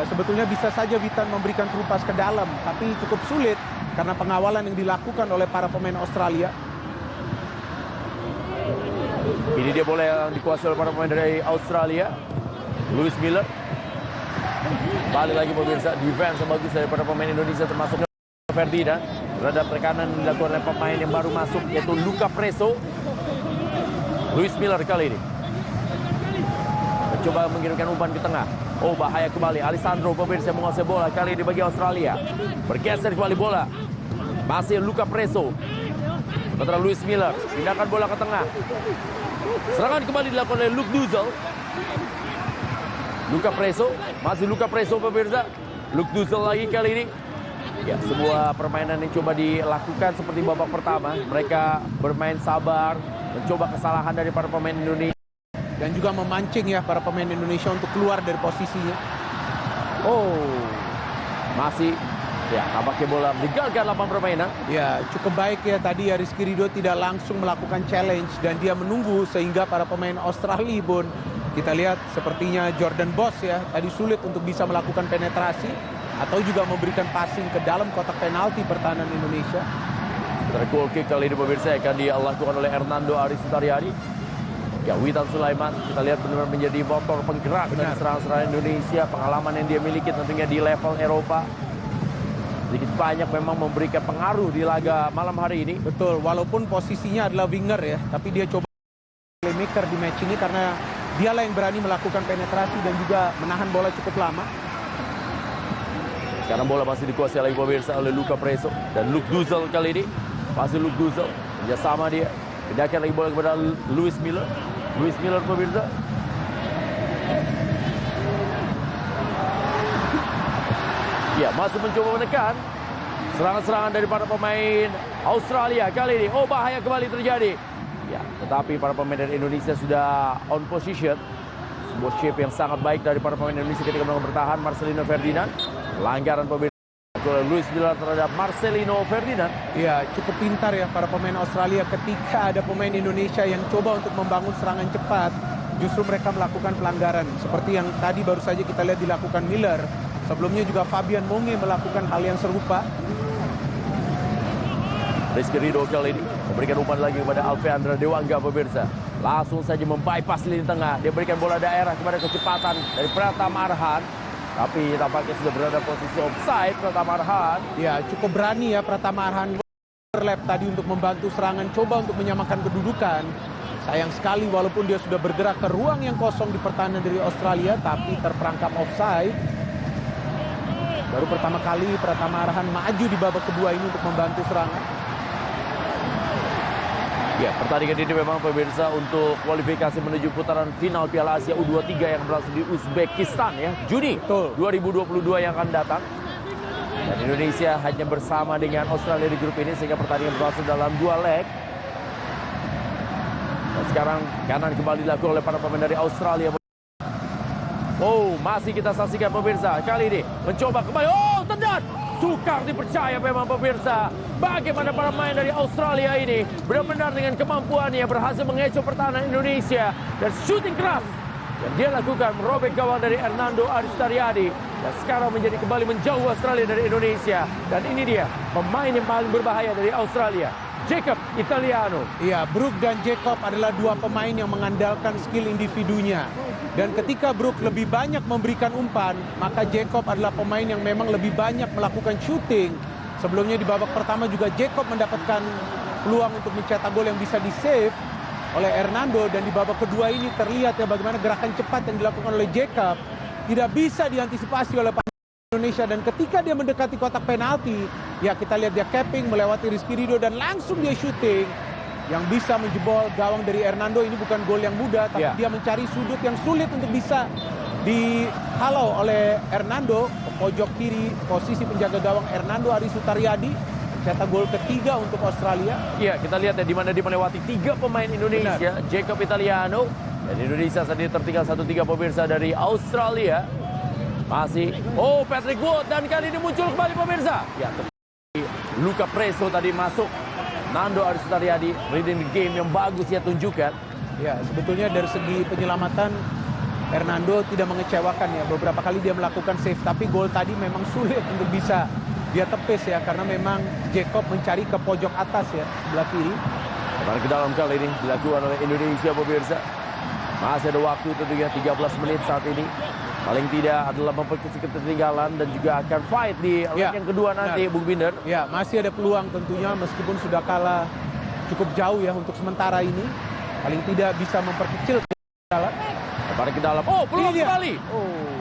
[SPEAKER 1] Sebetulnya bisa saja Witan memberikan through pass ke dalam, tapi cukup sulit karena pengawalan yang dilakukan oleh para pemain Australia.
[SPEAKER 2] Ini dia bola yang dikuasai oleh para pemain dari Australia. Luis Miller. Balik lagi pemirsa, defense yang bagus dari para pemain Indonesia termasuk Ferdinand terhadap tekanan dilakukan oleh pemain yang baru masuk yaitu Luca Preso. Luis Miller kali ini mencoba mengirimkan umpan ke tengah. Oh, bahaya kembali. Alessandro pemirsa menguasai bola kali ini bagi Australia. Bergeser kembali bola. Masih Luca Preso. Sementara Luis Miller pindahkan bola ke tengah. Serangan kembali dilakukan oleh Luke Duzel. Luka Preso, masih Luka Preso pemirsa. Luke Duzel lagi kali ini. Ya, sebuah permainan yang coba dilakukan seperti babak pertama. Mereka bermain sabar, mencoba kesalahan dari para pemain Indonesia.
[SPEAKER 1] Dan juga memancing ya para pemain Indonesia untuk keluar dari posisinya.
[SPEAKER 2] Oh, masih ya tampaknya bola meninggalkan lapangan permainan.
[SPEAKER 1] Ya, cukup baik ya tadi ya Rizky Ridho tidak langsung melakukan challenge dan dia menunggu sehingga para pemain Australia pun kita lihat sepertinya Jordan Boss ya tadi sulit untuk bisa melakukan penetrasi atau juga memberikan passing ke dalam kotak penalti pertahanan Indonesia.
[SPEAKER 2] Goal kick kali ini pemirsa akan dilakukan oleh Hernando Aris Sutaryadi. Ya, Witan Sulaiman kita lihat benar-benar menjadi motor penggerak dari serangan-serangan Indonesia. Pengalaman yang dia miliki tentunya di level Eropa sedikit banyak memang memberikan pengaruh di laga malam hari ini.
[SPEAKER 1] Betul, walaupun posisinya adalah winger ya, tapi dia coba playmaker di match ini karena dialah yang berani melakukan penetrasi dan juga menahan bola cukup lama.
[SPEAKER 2] Sekarang bola masih dikuasai lagi pemirsa oleh Luka Preso dan Luke Duzel kali ini. Masih Luke Duzel, kerjasama dia. Pindahkan lagi bola kepada Luis Miller. Luis Miller pemirsa. Ya, masih mencoba menekan. Serangan-serangan dari para pemain Australia kali ini. Oh, bahaya kembali terjadi. Ya, tetapi para pemain dari Indonesia sudah on position. Sebuah shape yang sangat baik dari para pemain Indonesia ketika mereka bertahan. Marcelino Ferdinand. Pelanggaran pemirsa oleh Luis Miller terhadap Marcelino Ferdinand.
[SPEAKER 1] Ya, cukup pintar ya para pemain Australia ketika ada pemain Indonesia yang coba untuk membangun serangan cepat. Justru mereka melakukan pelanggaran. Seperti yang tadi baru saja kita lihat dilakukan Miller. Sebelumnya juga Fabian Monge melakukan hal yang serupa.
[SPEAKER 2] Rizky Ridho kali ini memberikan umpan lagi kepada Alfeandra Dewangga pemirsa. Langsung saja membypass lini tengah. Dia berikan bola daerah kepada kecepatan dari Pratama Arhan. Tapi tampaknya sudah berada posisi offside Pratama Arhan.
[SPEAKER 1] Ya, cukup berani ya Pratama Arhan overlap tadi untuk membantu serangan, coba untuk menyamakan kedudukan. Sayang sekali walaupun dia sudah bergerak ke ruang yang kosong di pertahanan dari Australia, tapi terperangkap offside. Baru pertama kali Pratama Arhan maju di babak kedua ini untuk membantu serangan.
[SPEAKER 2] Ya, pertandingan ini memang pemirsa untuk kualifikasi menuju putaran final Piala Asia U23 yang berlangsung di Uzbekistan ya, Juni 2022 yang akan datang. Dan Indonesia hanya bersama dengan Australia di grup ini sehingga pertandingan berlangsung dalam 2 leg. Dan sekarang kanan kembali dilakukan oleh para pemain dari Australia. Oh, masih kita saksikan pemirsa. Kali ini mencoba kembali. Oh, tendang. Sukar dipercaya memang pemirsa. Bagaimana para pemain dari Australia ini benar-benar dengan kemampuannya berhasil mengecoh pertahanan Indonesia. Dan shooting keras yang dia lakukan merobek gawang dari Hernando Aris Sutaryadi. Dan sekarang menjadi kembali menjauh Australia dari Indonesia. Dan ini dia pemain yang paling berbahaya dari Australia, Jacob Italiano.
[SPEAKER 1] Iya, Brook dan Jacob adalah dua pemain yang mengandalkan skill individunya. Dan ketika Brook lebih banyak memberikan umpan, maka Jacob adalah pemain yang memang lebih banyak melakukan shooting. Sebelumnya di babak pertama juga Jacob mendapatkan peluang untuk mencetak gol yang bisa di-save oleh Hernando. Dan di babak kedua ini terlihat ya bagaimana gerakan cepat yang dilakukan oleh Jacob tidak bisa diantisipasi oleh Indonesia. Dan ketika dia mendekati kotak penalti, ya kita lihat dia capping melewati Rizky Ridho dan langsung dia shooting yang bisa menjebol gawang dari Hernando. Ini bukan gol yang mudah, tapi dia mencari sudut yang sulit untuk bisa dihalau oleh Hernando. Ke pojok kiri posisi penjaga gawang Hernando Aris Sutaryadi mencetak gol ketiga untuk Australia.
[SPEAKER 2] Iya, kita lihat ya di mana dia melewati 3 pemain Indonesia. Benar. Jacob Italiano dan Indonesia saat ini tertinggal 1-3 pemirsa dari Australia. Masih, oh Patrick Wood dan kali ini muncul kembali pemirsa. Ya, Luka Preso tadi masuk. Nando Aris Sutaryadi reading the game yang bagus ya tunjukkan.
[SPEAKER 1] Ya, sebetulnya dari segi penyelamatan Hernando tidak mengecewakan ya. Beberapa kali dia melakukan save, tapi gol tadi memang sulit untuk bisa dia tepis ya, karena memang Jacob mencari ke pojok atas ya, sebelah kiri.
[SPEAKER 2] Kembali ke dalam kali ini dilakukan oleh Indonesia pemirsa. Masih ada waktu tentunya 13 menit saat ini. Paling tidak adalah memperkecil ketertinggalan dan juga akan fight di leg yang kedua nanti, Bung Binder.
[SPEAKER 1] Ya, masih ada peluang tentunya meskipun sudah kalah cukup jauh ya untuk sementara ini. Paling tidak bisa memperkecil ketertinggalan.
[SPEAKER 2] Lempar ke dalam. Oh, peluang kembali. Oh,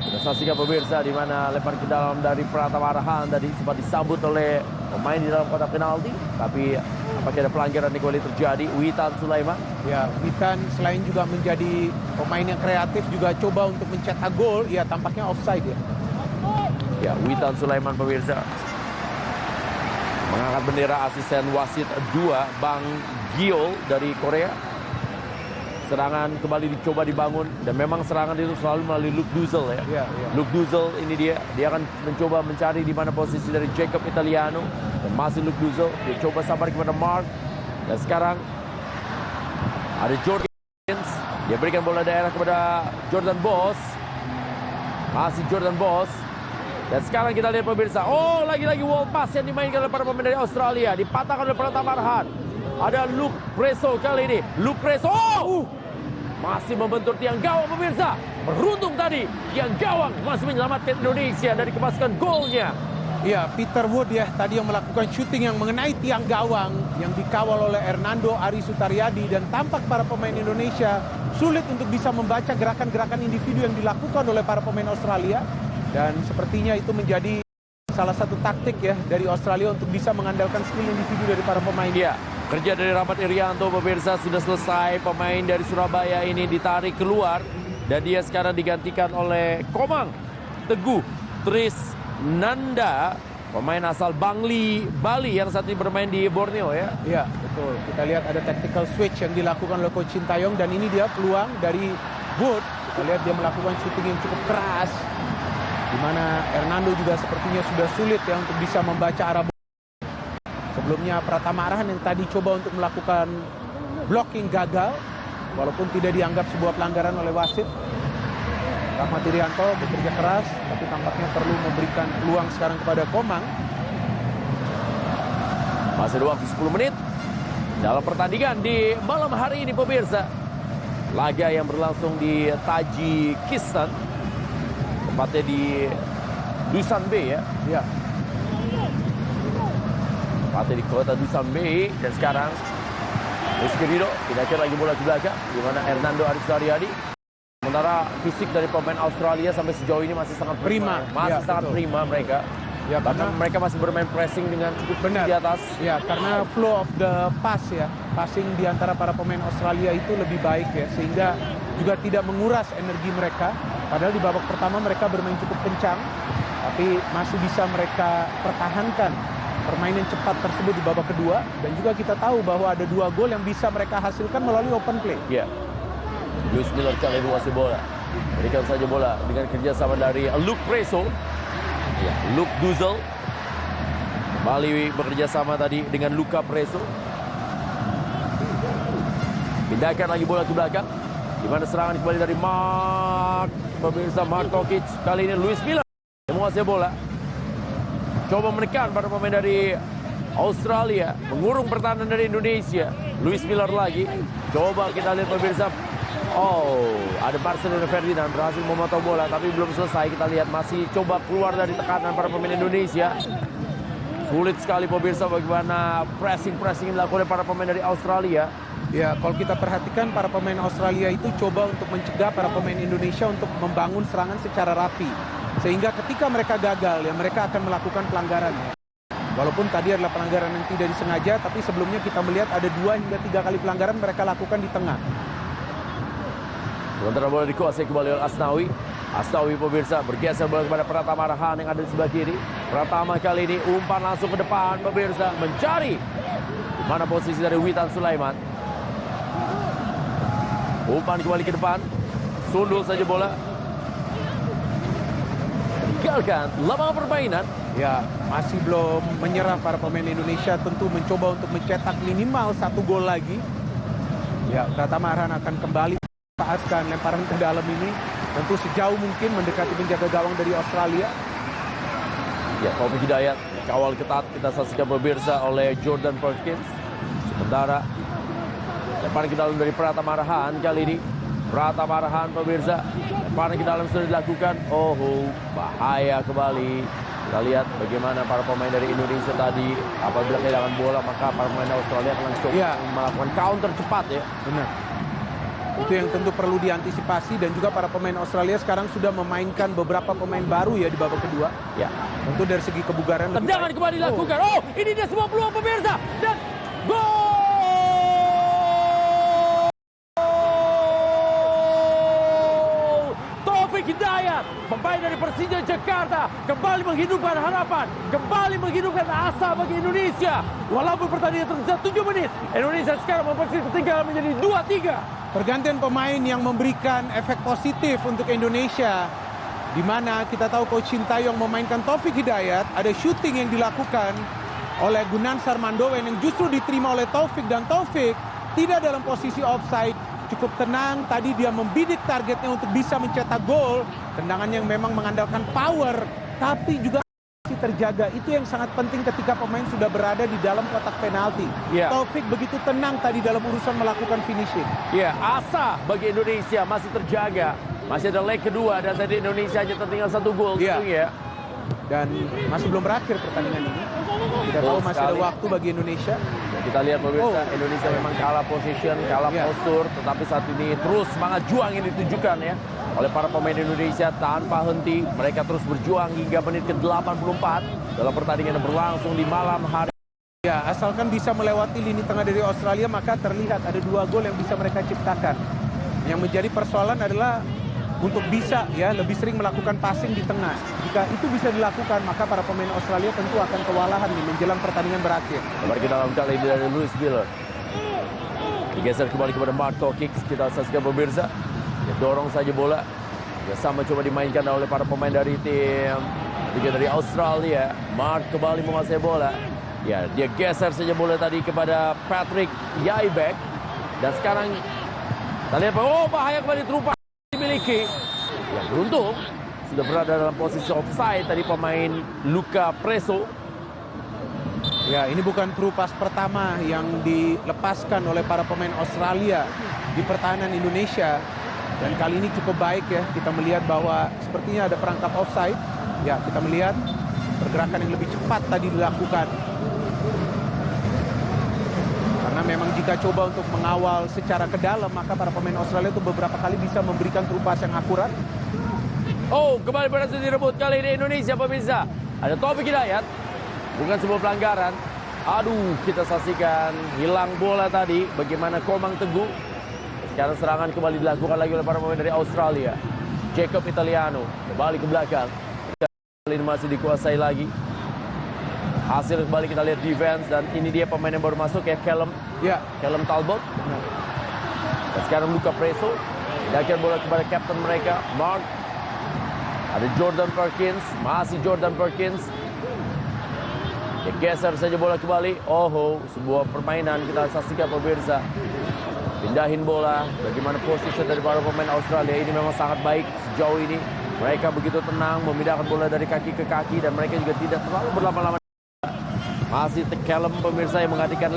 [SPEAKER 2] kita saksikan pemirsa di mana lempar ke dalam dari Pratama Arhan tadi sempat disambut oleh pemain di dalam kotak penalti, tapi Apakah ada pelanggaran yang kembali terjadi? Witan Sulaiman.
[SPEAKER 1] Ya, Witan selain juga menjadi pemain yang kreatif juga coba untuk mencetak gol. Ya, tampaknya offside ya.
[SPEAKER 2] Ya, Witan Sulaiman pemirsa mengangkat bendera asisten wasit 2 Bang Gio dari Korea. Serangan kembali dicoba dibangun dan memang serangan itu selalu melalui Luke Duzel ya. Luke Duzel ini dia akan mencoba mencari di mana posisi dari Jacob Italiano dan masih Luke Duzel. Dia coba sabar kepada Mark dan sekarang ada Jordan. Dia berikan bola daerah kepada Jordan Boss. Masih Jordan Boss. Dan sekarang kita lihat pemirsa. Oh, lagi-lagi wall pass yang dimainkan oleh para pemain dari Australia. Dipatahkan oleh Pratama Arhan. Ada Luke Preso kali ini. Luke Preso. Masih membentur tiang gawang pemirsa. Beruntung tadi tiang gawang masih menyelamatkan Indonesia dari kemasukan golnya.
[SPEAKER 1] Ya, Peter Wood ya tadi yang melakukan syuting yang mengenai tiang gawang yang dikawal oleh Hernando Ari Sutariadi, dan tampak para pemain Indonesia sulit untuk bisa membaca gerakan-gerakan individu yang dilakukan oleh para pemain Australia, dan sepertinya itu menjadi salah satu taktik ya dari Australia untuk bisa mengandalkan skill individu dari para pemain.
[SPEAKER 2] Ya, kerja dari Rahmat Irianto pemirsa sudah selesai. Pemain dari Surabaya ini ditarik keluar dan dia sekarang digantikan oleh Komang Teguh Trisnanda, pemain asal Bangli, Bali yang saat ini bermain di Borneo ya.
[SPEAKER 1] Iya, betul. Kita lihat ada tactical switch yang dilakukan oleh Coach Sintayong, dan ini dia peluang dari Wood. Kita lihat dia melakukan shooting yang cukup keras, di mana Hernando juga sepertinya sudah sulit ya untuk bisa membaca arah bola. Sebelumnya Pratama Arhan yang tadi coba untuk melakukan blocking gagal, walaupun tidak dianggap sebuah pelanggaran oleh wasit. Rahmat Irianto bekerja keras, tapi tampaknya perlu memberikan peluang sekarang kepada Komang.
[SPEAKER 2] Masih ada waktu 10 menit dalam pertandingan di malam hari ini pemirsa. Laga yang berlangsung di Tajikistan, tepatnya di Dushanbe ya.
[SPEAKER 1] Ya.
[SPEAKER 2] Tepatnya di kota Dushanbe, dan sekarang Rizky Ridho tidak lagi bola ke belakang, di mana Hernando Ari Sutariadi. Sementara fisik dari pemain Australia sampai sejauh ini masih sangat prima. Masih sangat prima mereka.
[SPEAKER 1] Ya,
[SPEAKER 2] bahkan mereka masih bermain pressing dengan cukup tinggi di atas.
[SPEAKER 1] Ya, karena flow of the pass ya, passing di antara para pemain Australia itu lebih baik ya, sehingga juga tidak menguras energi mereka. Padahal di babak pertama mereka bermain cukup kencang, tapi masih bisa mereka pertahankan permainan cepat tersebut di babak kedua. Dan juga kita tahu bahwa ada 2 gol yang bisa mereka hasilkan melalui open play.
[SPEAKER 2] Ya. Luis Miller kali ini menguasai bola. Berikan saja bola dengan kerjasama dari Luke Preso. Ya, Luke Duzel kembali bekerja sama tadi dengan Luka Preso. Pindahkan lagi bola ke belakang, di mana serangan kembali dari Mark. Pemirsa, Mark Tokic. Kali ini Luis Miller yang menguasai bola. Coba menekan para pemain dari Australia, mengurung pertahanan dari Indonesia. Luis Miller lagi. Coba kita lihat pemirsa. Oh, ada Marcelino Ferdinand berhasil memotong bola, tapi belum selesai. Kita lihat masih coba keluar dari tekanan para pemain Indonesia. Sulit sekali pemirsa bagaimana pressing yang dilakukan oleh para pemain dari Australia.
[SPEAKER 1] Ya, kalau kita perhatikan para pemain Australia itu coba untuk mencegah para pemain Indonesia untuk membangun serangan secara rapi. Sehingga ketika mereka gagal, ya mereka akan melakukan pelanggaran. Walaupun tadi adalah pelanggaran yang tidak disengaja, tapi sebelumnya kita melihat ada 2 hingga 3 kali pelanggaran mereka lakukan di tengah.
[SPEAKER 2] Sementara bola dikuasai kembali oleh Asnawi. Asnawi pemirsa bergeser bola kepada Pratama Arhan yang ada di sebelah kiri. Pratama kali ini umpan langsung ke depan pemirsa, mencari di mana posisi dari Witan Sulaiman. Umpan kembali ke depan, sundul saja bola. Tinggalkan lapangan permainan.
[SPEAKER 1] Ya, masih belum menyerah para pemain Indonesia, tentu mencoba untuk mencetak minimal 1 gol lagi. Ya, Pratama Arhan akan kembali saatkan lemparan ke dalam ini, tentu sejauh mungkin mendekati penjaga gawang dari Australia.
[SPEAKER 2] Ya, Taufik Hidayat kawal ketat, kita saksikan pemirsa oleh Jordan Perkins. Sementara lemparan ke dalam dari Pratama Arhan kali ini. Pratama Arhan pemirsa, lemparan ke dalam sudah dilakukan. Oh, bahaya kembali. Kita lihat bagaimana para pemain dari Indonesia tadi, apabila kehilangan bola maka para pemain Australia akan coba melakukan counter cepat ya.
[SPEAKER 1] Benar. Itu yang tentu perlu diantisipasi, dan juga para pemain Australia sekarang sudah memainkan beberapa pemain baru ya di babak kedua.
[SPEAKER 2] Ya.
[SPEAKER 1] Tentu dari segi kebugaran.
[SPEAKER 2] Tendangan kembali dilakukan. Oh, ini dia semua peluang pemirsa. Dan Gol! Taufik Hidayat, pemain dari Persija Jakarta, kembali menghidupkan harapan, kembali menghidupkan asa bagi Indonesia. Walaupun pertandingan tersisa 7 menit, Indonesia sekarang memperkecil ketinggalan menjadi 2-3.
[SPEAKER 1] Pergantian pemain yang memberikan efek positif untuk Indonesia, di mana kita tahu Coach Sintayong memainkan Taufik Hidayat, ada shooting yang dilakukan oleh Gunansar Mandowen yang justru diterima oleh Taufik, dan Taufik tidak dalam posisi offside, cukup tenang, tadi dia membidik targetnya untuk bisa mencetak gol, tendangan yang memang mengandalkan power, tapi juga masih terjaga. Itu yang sangat penting ketika pemain sudah berada di dalam kotak penalti. Taufik begitu tenang tadi dalam urusan melakukan finishing.
[SPEAKER 2] Asa bagi Indonesia masih terjaga. Masih ada leg kedua dan tadi Indonesia hanya tertinggal 1 gol.
[SPEAKER 1] Dan masih belum berakhir pertandingan ini. Kita tahu masih ada waktu bagi Indonesia.
[SPEAKER 2] Kita lihat pemirsa, Indonesia memang kalah position, kalah postur, tetapi saat ini terus semangat juang yang ditunjukkan ya oleh para pemain Indonesia tanpa henti. Mereka terus berjuang hingga menit ke-84 dalam pertandingan yang berlangsung di malam hari.
[SPEAKER 1] Ya, asalkan bisa melewati lini tengah dari Australia, maka terlihat ada 2 gol yang bisa mereka ciptakan. Yang menjadi persoalan adalah untuk bisa lebih sering melakukan passing di tengah. Jika itu bisa dilakukan, maka para pemain Australia tentu akan kewalahan menjelang pertandingan berakhir.
[SPEAKER 2] Kembali kita dalam kali ini dari Louis Miller. Digeser kembali kepada Marco Kicks. Kita saksikan pemirsa. Dia dorong saja bola. Dia sama coba dimainkan oleh para pemain dari tim dari Australia. Mark kembali menguasai bola. Ya, dia geser saja bola tadi kepada Patrick Yaibek. Dan sekarang kita lihat, bahaya kembali terupa dimiliki. Ya, beruntung sudah berada dalam posisi offside tadi pemain Luca Preso.
[SPEAKER 1] Ya, ini bukan true pass pertama yang dilepaskan oleh para pemain Australia di pertahanan Indonesia. Dan kali ini cukup baik ya, kita melihat bahwa sepertinya ada perangkap offside. Ya, kita melihat pergerakan yang lebih cepat tadi dilakukan. Karena memang jika coba untuk mengawal secara ke dalam, maka para pemain Australia itu beberapa kali bisa memberikan true pass yang akurat.
[SPEAKER 2] Kembali berhasil direbut kali ini Indonesia pemirsa. Ada Taufik Hidayat. Bukan sebuah pelanggaran. Aduh, kita saksikan hilang bola tadi. Bagaimana Komang Teguh. Sekarang serangan kembali dilakukan lagi oleh para pemain dari Australia. Jacob Italiano kembali ke belakang. Kali ini masih dikuasai lagi. Hasil kembali kita lihat defense, dan ini dia pemain yang baru masuk ya, Callum Talbot. Dan sekarang Luca Preso. Dikir bola kepada kapten mereka, Mark. Ada Jordan Perkins, masih Jordan Perkins. Dia geser saja bola kembali. Sebuah permainan kita saksikan pemirsa. Pindahin bola, bagaimana posisi dari para pemain Australia ini memang sangat baik sejauh ini. Mereka begitu tenang memindahkan bola dari kaki ke kaki, dan mereka juga tidak terlalu berlama-lama. Masih Callum pemirsa yang menggantikan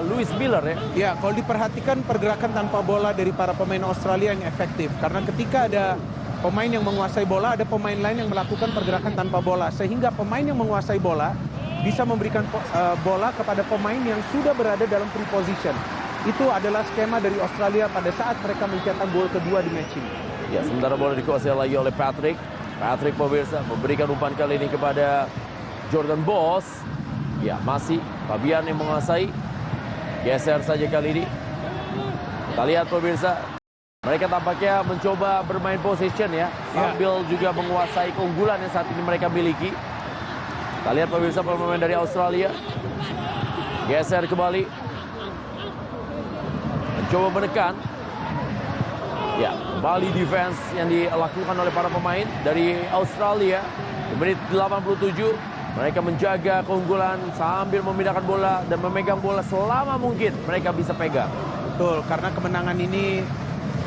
[SPEAKER 2] Louis Miller ya.
[SPEAKER 1] Ya, kalau diperhatikan pergerakan tanpa bola dari para pemain Australia yang efektif. Karena ketika ada pemain yang menguasai bola, ada pemain lain yang melakukan pergerakan tanpa bola. Sehingga pemain yang menguasai bola bisa memberikan bola kepada pemain yang sudah berada dalam free position. Itu adalah skema dari Australia pada saat mereka mencetak gol kedua di match ini.
[SPEAKER 2] Ya, sementara bola dikuasai lagi oleh Patrick. Patrick pemirsa memberikan umpan kali ini kepada Jordan Boss. Ya, masih Fabian yang menguasai. Geser saja kali ini. Kita lihat pemirsa. Mereka tampaknya mencoba bermain possession ya. Sambil juga menguasai keunggulan yang saat ini mereka miliki. Kita lihat pemirsa pemain dari Australia. Geser kembali. Mencoba menekan. Ya, kembali defense yang dilakukan oleh para pemain dari Australia. Di menit 87. Mereka menjaga keunggulan sambil memindahkan bola dan memegang bola selama mungkin mereka bisa pegang.
[SPEAKER 1] Betul, karena kemenangan ini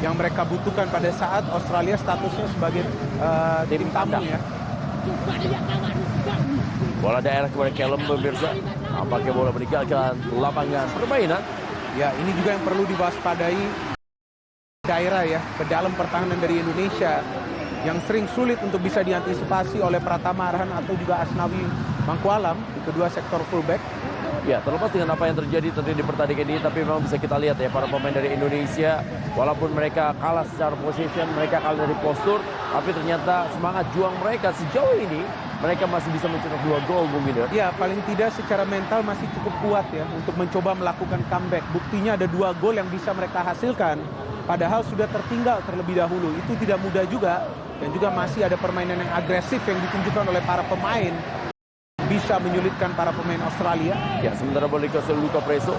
[SPEAKER 1] yang mereka butuhkan pada saat Australia statusnya sebagai tim tamu ya.
[SPEAKER 2] Bola daerah kepada Callum pemirsa. Nampaknya bola meninggalkan lapangan permainan.
[SPEAKER 1] Ya, ini juga yang perlu diwaspadai daerah ya, ke dalam pertahanan dari Indonesia. Yang sering sulit untuk bisa diantisipasi oleh Pratama Arhan atau juga Asnawi Mangkualam di kedua sektor fullback.
[SPEAKER 2] Ya, terlepas dengan apa yang terjadi tadi di pertandingan ini, tapi memang bisa kita lihat ya, para pemain dari Indonesia, walaupun mereka kalah secara position, mereka kalah dari postur, tapi ternyata semangat juang mereka sejauh ini mereka masih bisa mencetak 2 gol, Bung Gideon.
[SPEAKER 1] Ya, paling tidak secara mental masih cukup kuat ya untuk mencoba melakukan comeback. Buktinya ada 2 gol yang bisa mereka hasilkan, padahal sudah tertinggal terlebih dahulu. Itu tidak mudah juga, dan juga masih ada permainan yang agresif yang ditunjukkan oleh para pemain, bisa menyulitkan para pemain Australia.
[SPEAKER 2] Ya, sementara bola dikuasai Luka Preso.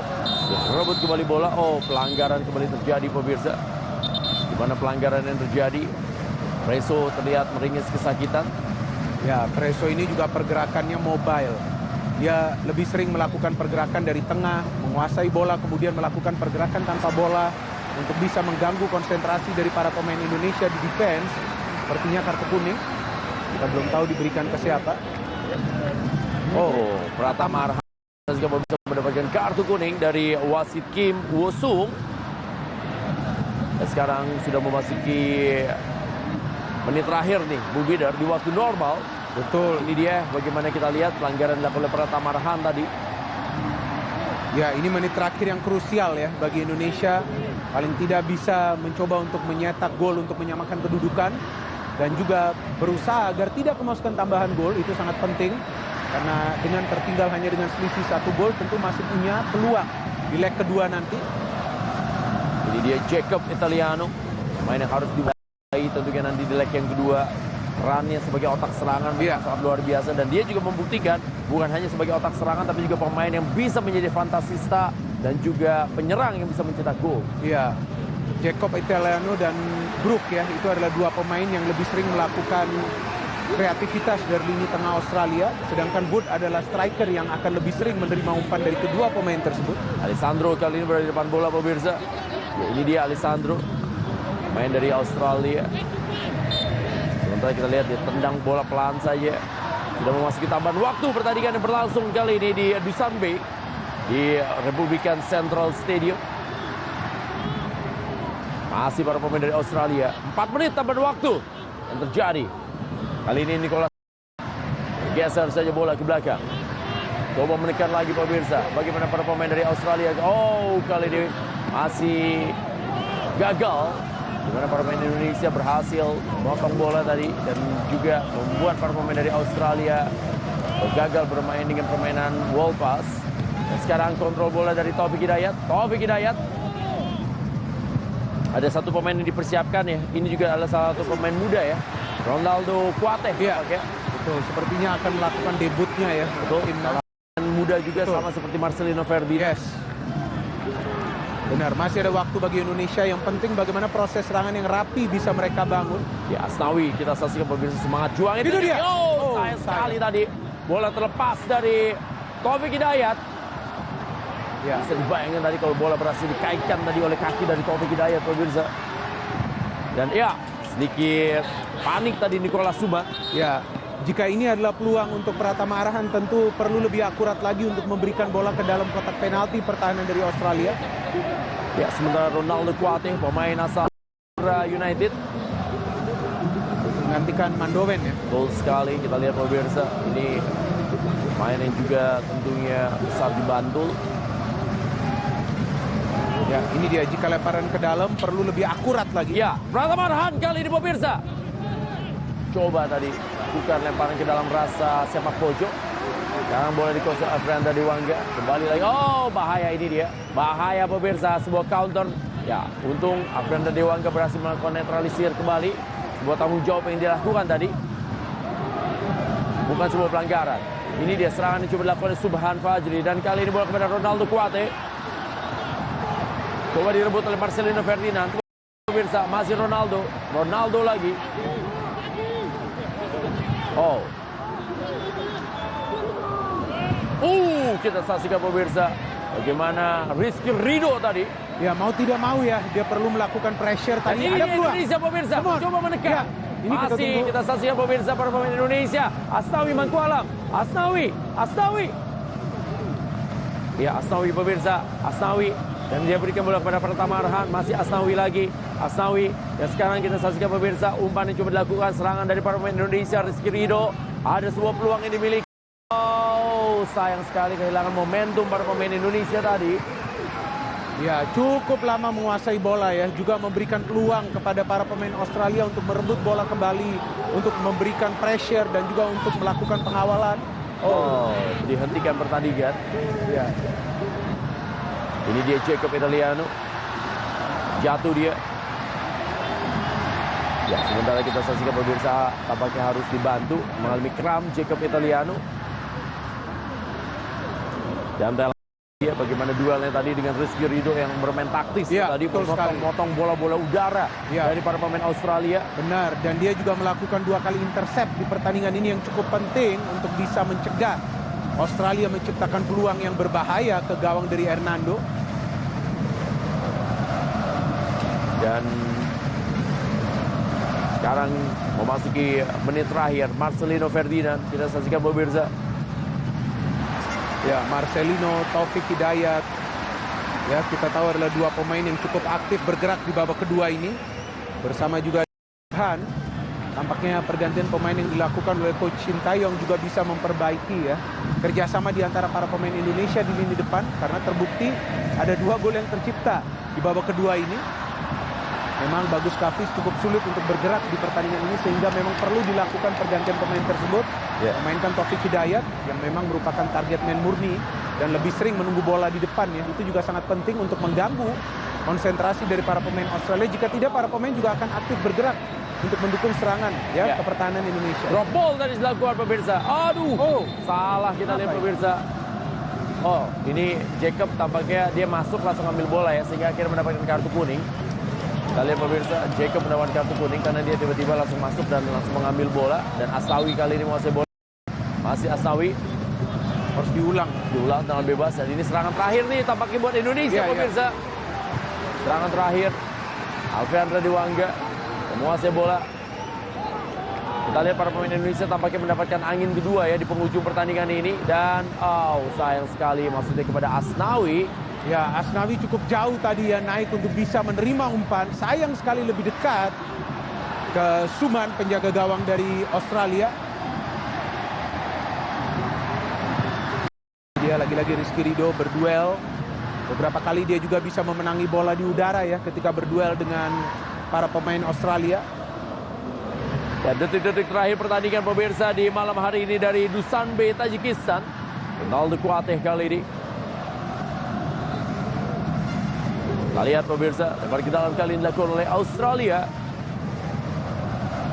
[SPEAKER 2] Rebut kembali bola. Oh, pelanggaran kembali terjadi, pemirsa. Di mana pelanggaran yang terjadi? Preso terlihat meringis kesakitan.
[SPEAKER 1] Ya, Preso ini juga pergerakannya mobile. Dia lebih sering melakukan pergerakan dari tengah, menguasai bola, kemudian melakukan pergerakan tanpa bola untuk bisa mengganggu konsentrasi dari para pemain Indonesia di defense. Sepertinya kartu kuning. Kita belum tahu diberikan ke siapa.
[SPEAKER 2] Oh, Pratama Arhan juga bisa mendapatkan kartu kuning dari wasit Kim Wosung. Dan sekarang sudah memasuki menit terakhir nih, Bung Gideon, di waktu normal.
[SPEAKER 1] Betul.
[SPEAKER 2] Ini dia bagaimana kita lihat pelanggaran dilakukan oleh Pratama Arhan tadi.
[SPEAKER 1] Ya, ini menit terakhir yang krusial ya bagi Indonesia. Paling tidak bisa mencoba untuk menyetak gol untuk menyamakan kedudukan. Dan juga berusaha agar tidak kemasukan tambahan gol, itu sangat penting. Karena dengan tertinggal hanya dengan selisih 1 gol, tentu masih punya peluang di leg kedua nanti.
[SPEAKER 2] Ini dia Jacob Italiano, pemain yang harus diwaspadai tentunya nanti di leg yang kedua. Perannya sebagai otak serangan sangat luar biasa, dan dia juga membuktikan bukan hanya sebagai otak serangan tapi juga pemain yang bisa menjadi fantasista dan juga penyerang yang bisa mencetak gol.
[SPEAKER 1] Iya, Jacob Italiano dan Brook ya, itu adalah 2 pemain yang lebih sering melakukan kreativitas dari lini tengah Australia, sedangkan Wood adalah striker yang akan lebih sering menerima umpan dari kedua pemain tersebut.
[SPEAKER 2] Alessandro kali ini berada di depan bola, pemirsa. Ya, ini dia Alessandro, main dari Australia. Sementara kita lihat dia tendang bola pelan saja. Sudah memasuki tambahan waktu, pertandingan yang berlangsung kali ini di Dusanbe di Republican Central Stadium. Masih para pemain dari Australia. 4 menit tambahan waktu yang terjadi. Kali ini Nicholas geser saja bola ke belakang. Coba menekan lagi, pemirsa. Bagaimana para pemain dari Australia? Oh, kali ini masih gagal. Di mana para pemain Indonesia berhasil memotong bola tadi dan juga membuat para pemain dari Australia gagal bermain dengan permainan wall pass. Dan sekarang kontrol bola dari Taufik Hidayat. Taufik Hidayat. Ada 1 pemain yang dipersiapkan ya. Ini juga adalah salah satu pemain muda ya. Ronaldo Kuate.
[SPEAKER 1] Iya, betul. Sepertinya akan melakukan debutnya ya.
[SPEAKER 2] Betul. Pemain muda juga, betul, sama seperti Marcelino Ferdinand.
[SPEAKER 1] Yes. Benar, masih ada waktu bagi Indonesia. Yang penting bagaimana proses serangan yang rapi bisa mereka bangun.
[SPEAKER 2] Ya, Asnawi, kita saksikan pemirsa semangat juang itu
[SPEAKER 1] dia.
[SPEAKER 2] Oh, sayang sekali tadi. Bola terlepas dari Taufik Hidayat. Ya, bisa dibayangkan tadi kalau bola berhasil dikaitkan tadi oleh kaki dari Taufik Hidayat, pemirsa. Dan ya, sedikit panik tadi Nicholas Suma.
[SPEAKER 1] Ya, jika ini adalah peluang untuk Pratama Arhan, tentu perlu lebih akurat lagi untuk memberikan bola ke dalam kotak penalti pertahanan dari Australia.
[SPEAKER 2] Ya, sementara Ronaldo Kuate, pemain asal United,
[SPEAKER 1] menggantikan Mandoven ya.
[SPEAKER 2] Betul sekali, kita lihat pemirsa. Ini pemain yang juga tentunya besar di Bantul.
[SPEAKER 1] Ya, ini dia, jika lemparan ke dalam perlu lebih akurat lagi.
[SPEAKER 2] Ya, Pratama Arhan kali ini, pemirsa. Coba tadi bukan lemparan ke dalam rasa sepak pojok. Sekarang bola dikuasai Afrianda Dewangga. Kembali lagi. Oh, bahaya ini dia. Bahaya, pemirsa. Sebuah counter. Ya, untung Afrianda Dewangga berhasil melakukan netralisir kembali. Sebuah tanggung jawab yang dilakukan tadi. Bukan sebuah pelanggaran. Ini dia serangan yang coba dilakukan oleh Subhan Fajri. Dan kali ini bola kepada Ronaldo Kuate. Coba direbut oleh Marcelino Ferdinand. Pemirsa, masih Ronaldo. Ronaldo lagi. Oh. Kita saksikan pemirsa bagaimana Rizky Ridho tadi.
[SPEAKER 1] Ya, mau tidak mau ya, dia perlu melakukan pressure tadi.
[SPEAKER 2] Ada peluang. Indonesia, pemirsa. Coba menekan. Ya, ini masih kita saksikan pemirsa para pemain Indonesia. Asnawi Mangkualam. Asnawi. Ya, Asnawi, pemirsa. Asnawi. Dan dia berikan bola kepada Pratama Arhan. Masih Asnawi lagi. Asnawi. Dan sekarang kita saksikan pemirsa umpan yang coba dilakukan. Serangan dari para pemain Indonesia. Rizky Ridho. Ada sebuah peluang yang dimiliki. Oh, sayang sekali kehilangan momentum para pemain Indonesia tadi.
[SPEAKER 1] Ya, cukup lama menguasai bola ya, juga memberikan peluang kepada para pemain Australia untuk merebut bola kembali, untuk memberikan pressure dan juga untuk melakukan pengawalan.
[SPEAKER 2] Oh, dihentikan pertandingan.
[SPEAKER 1] Ya.
[SPEAKER 2] Ini dia Jacob Italiano. Jatuh dia. Ya, sementara kita saksikan pemirsa, tampaknya harus dibantu mengalami kram Jacob Italiano. Dan dia bagaimana duelnya tadi dengan Rizky Ridho yang bermain taktis
[SPEAKER 1] Ya,
[SPEAKER 2] tadi,
[SPEAKER 1] betul sekali.
[SPEAKER 2] memotong bola-bola udara
[SPEAKER 1] Ya.
[SPEAKER 2] dari para pemain Australia.
[SPEAKER 1] Benar, dan dia juga melakukan 2 kali intercept di pertandingan ini yang cukup penting untuk bisa mencegah Australia menciptakan peluang yang berbahaya ke gawang dari Hernando.
[SPEAKER 2] Dan sekarang memasuki menit terakhir, Marcelino Ferdinand, kita saksikan pemirsa.
[SPEAKER 1] Ya, Marcelino, Taufik Hidayat. Ya, kita tahu adalah 2 pemain yang cukup aktif bergerak di babak kedua ini. Bersama juga Han. Tampaknya pergantian pemain yang dilakukan oleh Coach Shin Taeyong juga bisa memperbaiki ya kerjasama di antara para pemain Indonesia di lini depan. Karena terbukti ada 2 gol yang tercipta di babak kedua ini. Memang Bagus Kavis cukup sulit untuk bergerak di pertandingan ini sehingga memang perlu dilakukan pergantian pemain tersebut. Memainkan Taufik Hidayat yang memang merupakan target man murni dan lebih sering menunggu bola di depan ya. Itu juga sangat penting untuk mengganggu konsentrasi dari para pemain Australia. Jika tidak, para pemain juga akan aktif bergerak untuk mendukung serangan ya ke pertahanan Indonesia.
[SPEAKER 2] Drop ball dari dilakukan pemirsa. Aduh, salah kita lihat pemirsa. Oh, ini Jacob tampaknya dia masuk langsung ambil bola ya sehingga akhirnya mendapatkan kartu kuning. Kita lihat pemirsa, Jacob mendapatkan kartu kuning karena dia tiba-tiba langsung masuk dan langsung mengambil bola. Dan Asnawi kali ini menguasai bola. Masih Asnawi.
[SPEAKER 1] Harus diulang
[SPEAKER 2] Tendangan bebas. Dan ini serangan terakhir nih tampaknya buat Indonesia pemirsa. Serangan terakhir. Alfiandra Dewangga menguasai bola. Kita lihat para pemain Indonesia tampaknya mendapatkan angin kedua ya di penghujung pertandingan ini. Dan sayang sekali maksudnya kepada Asnawi.
[SPEAKER 1] Ya, Asnawi cukup jauh tadi ya naik untuk bisa menerima umpan. Sayang sekali lebih dekat ke Suman, penjaga gawang dari Australia. Dia lagi-lagi Rizky Ridho berduel. Beberapa kali dia juga bisa memenangi bola di udara ya ketika berduel dengan para pemain Australia.
[SPEAKER 2] Dan detik-detik terakhir pertandingan pemirsa di malam hari ini dari Dushanbe, Tajikistan. Ronaldo Kuateh kali ini. Kita lihat pemirsa, lebar ke dalam kali ini dilakukan oleh Australia.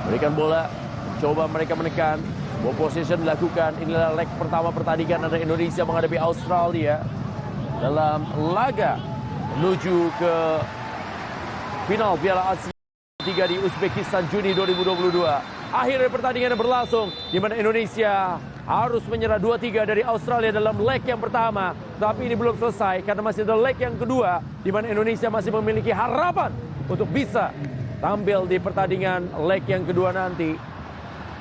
[SPEAKER 2] Berikan bola, coba mereka menekan. Ball possession dilakukan. Inilah leg pertama pertandingan antara Indonesia menghadapi Australia dalam laga menuju ke final Piala Asia 3 di Uzbekistan Juni 2022. Akhirnya pertandingan berlangsung di mana Indonesia harus menyerah 2-3 dari Australia dalam leg yang pertama. Tapi ini belum selesai karena masih ada leg yang kedua di mana Indonesia masih memiliki harapan untuk bisa tampil di pertandingan leg yang kedua nanti.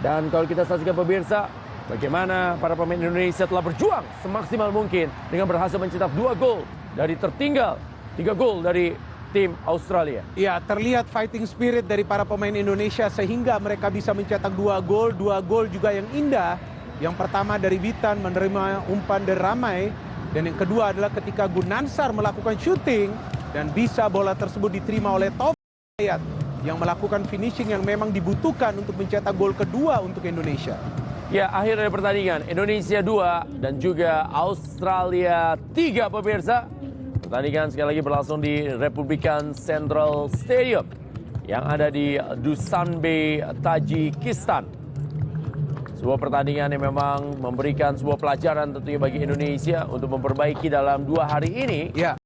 [SPEAKER 2] Dan kalau kita saksikan pemirsa, bagaimana para pemain Indonesia telah berjuang semaksimal mungkin dengan berhasil mencetak 2 gol dari tertinggal 3 gol dari tim Australia.
[SPEAKER 1] Ya, terlihat fighting spirit dari para pemain Indonesia sehingga mereka bisa mencetak 2 gol juga yang indah. Yang pertama dari Witan menerima umpan dari Ramai, dan yang kedua adalah ketika Gunansar melakukan shooting dan bisa bola tersebut diterima oleh Taufik Hidayat yang melakukan finishing yang memang dibutuhkan untuk mencetak gol kedua untuk Indonesia.
[SPEAKER 2] Ya, akhir dari pertandingan Indonesia 2 dan juga Australia 3 pemirsa. Pertandingan sekali lagi berlangsung di Republikan Central Stadium yang ada di Dushanbe, Tajikistan. Sebuah pertandingan yang memang memberikan sebuah pelajaran tentunya bagi Indonesia untuk memperbaiki dalam 2 hari ini.
[SPEAKER 1] Ya.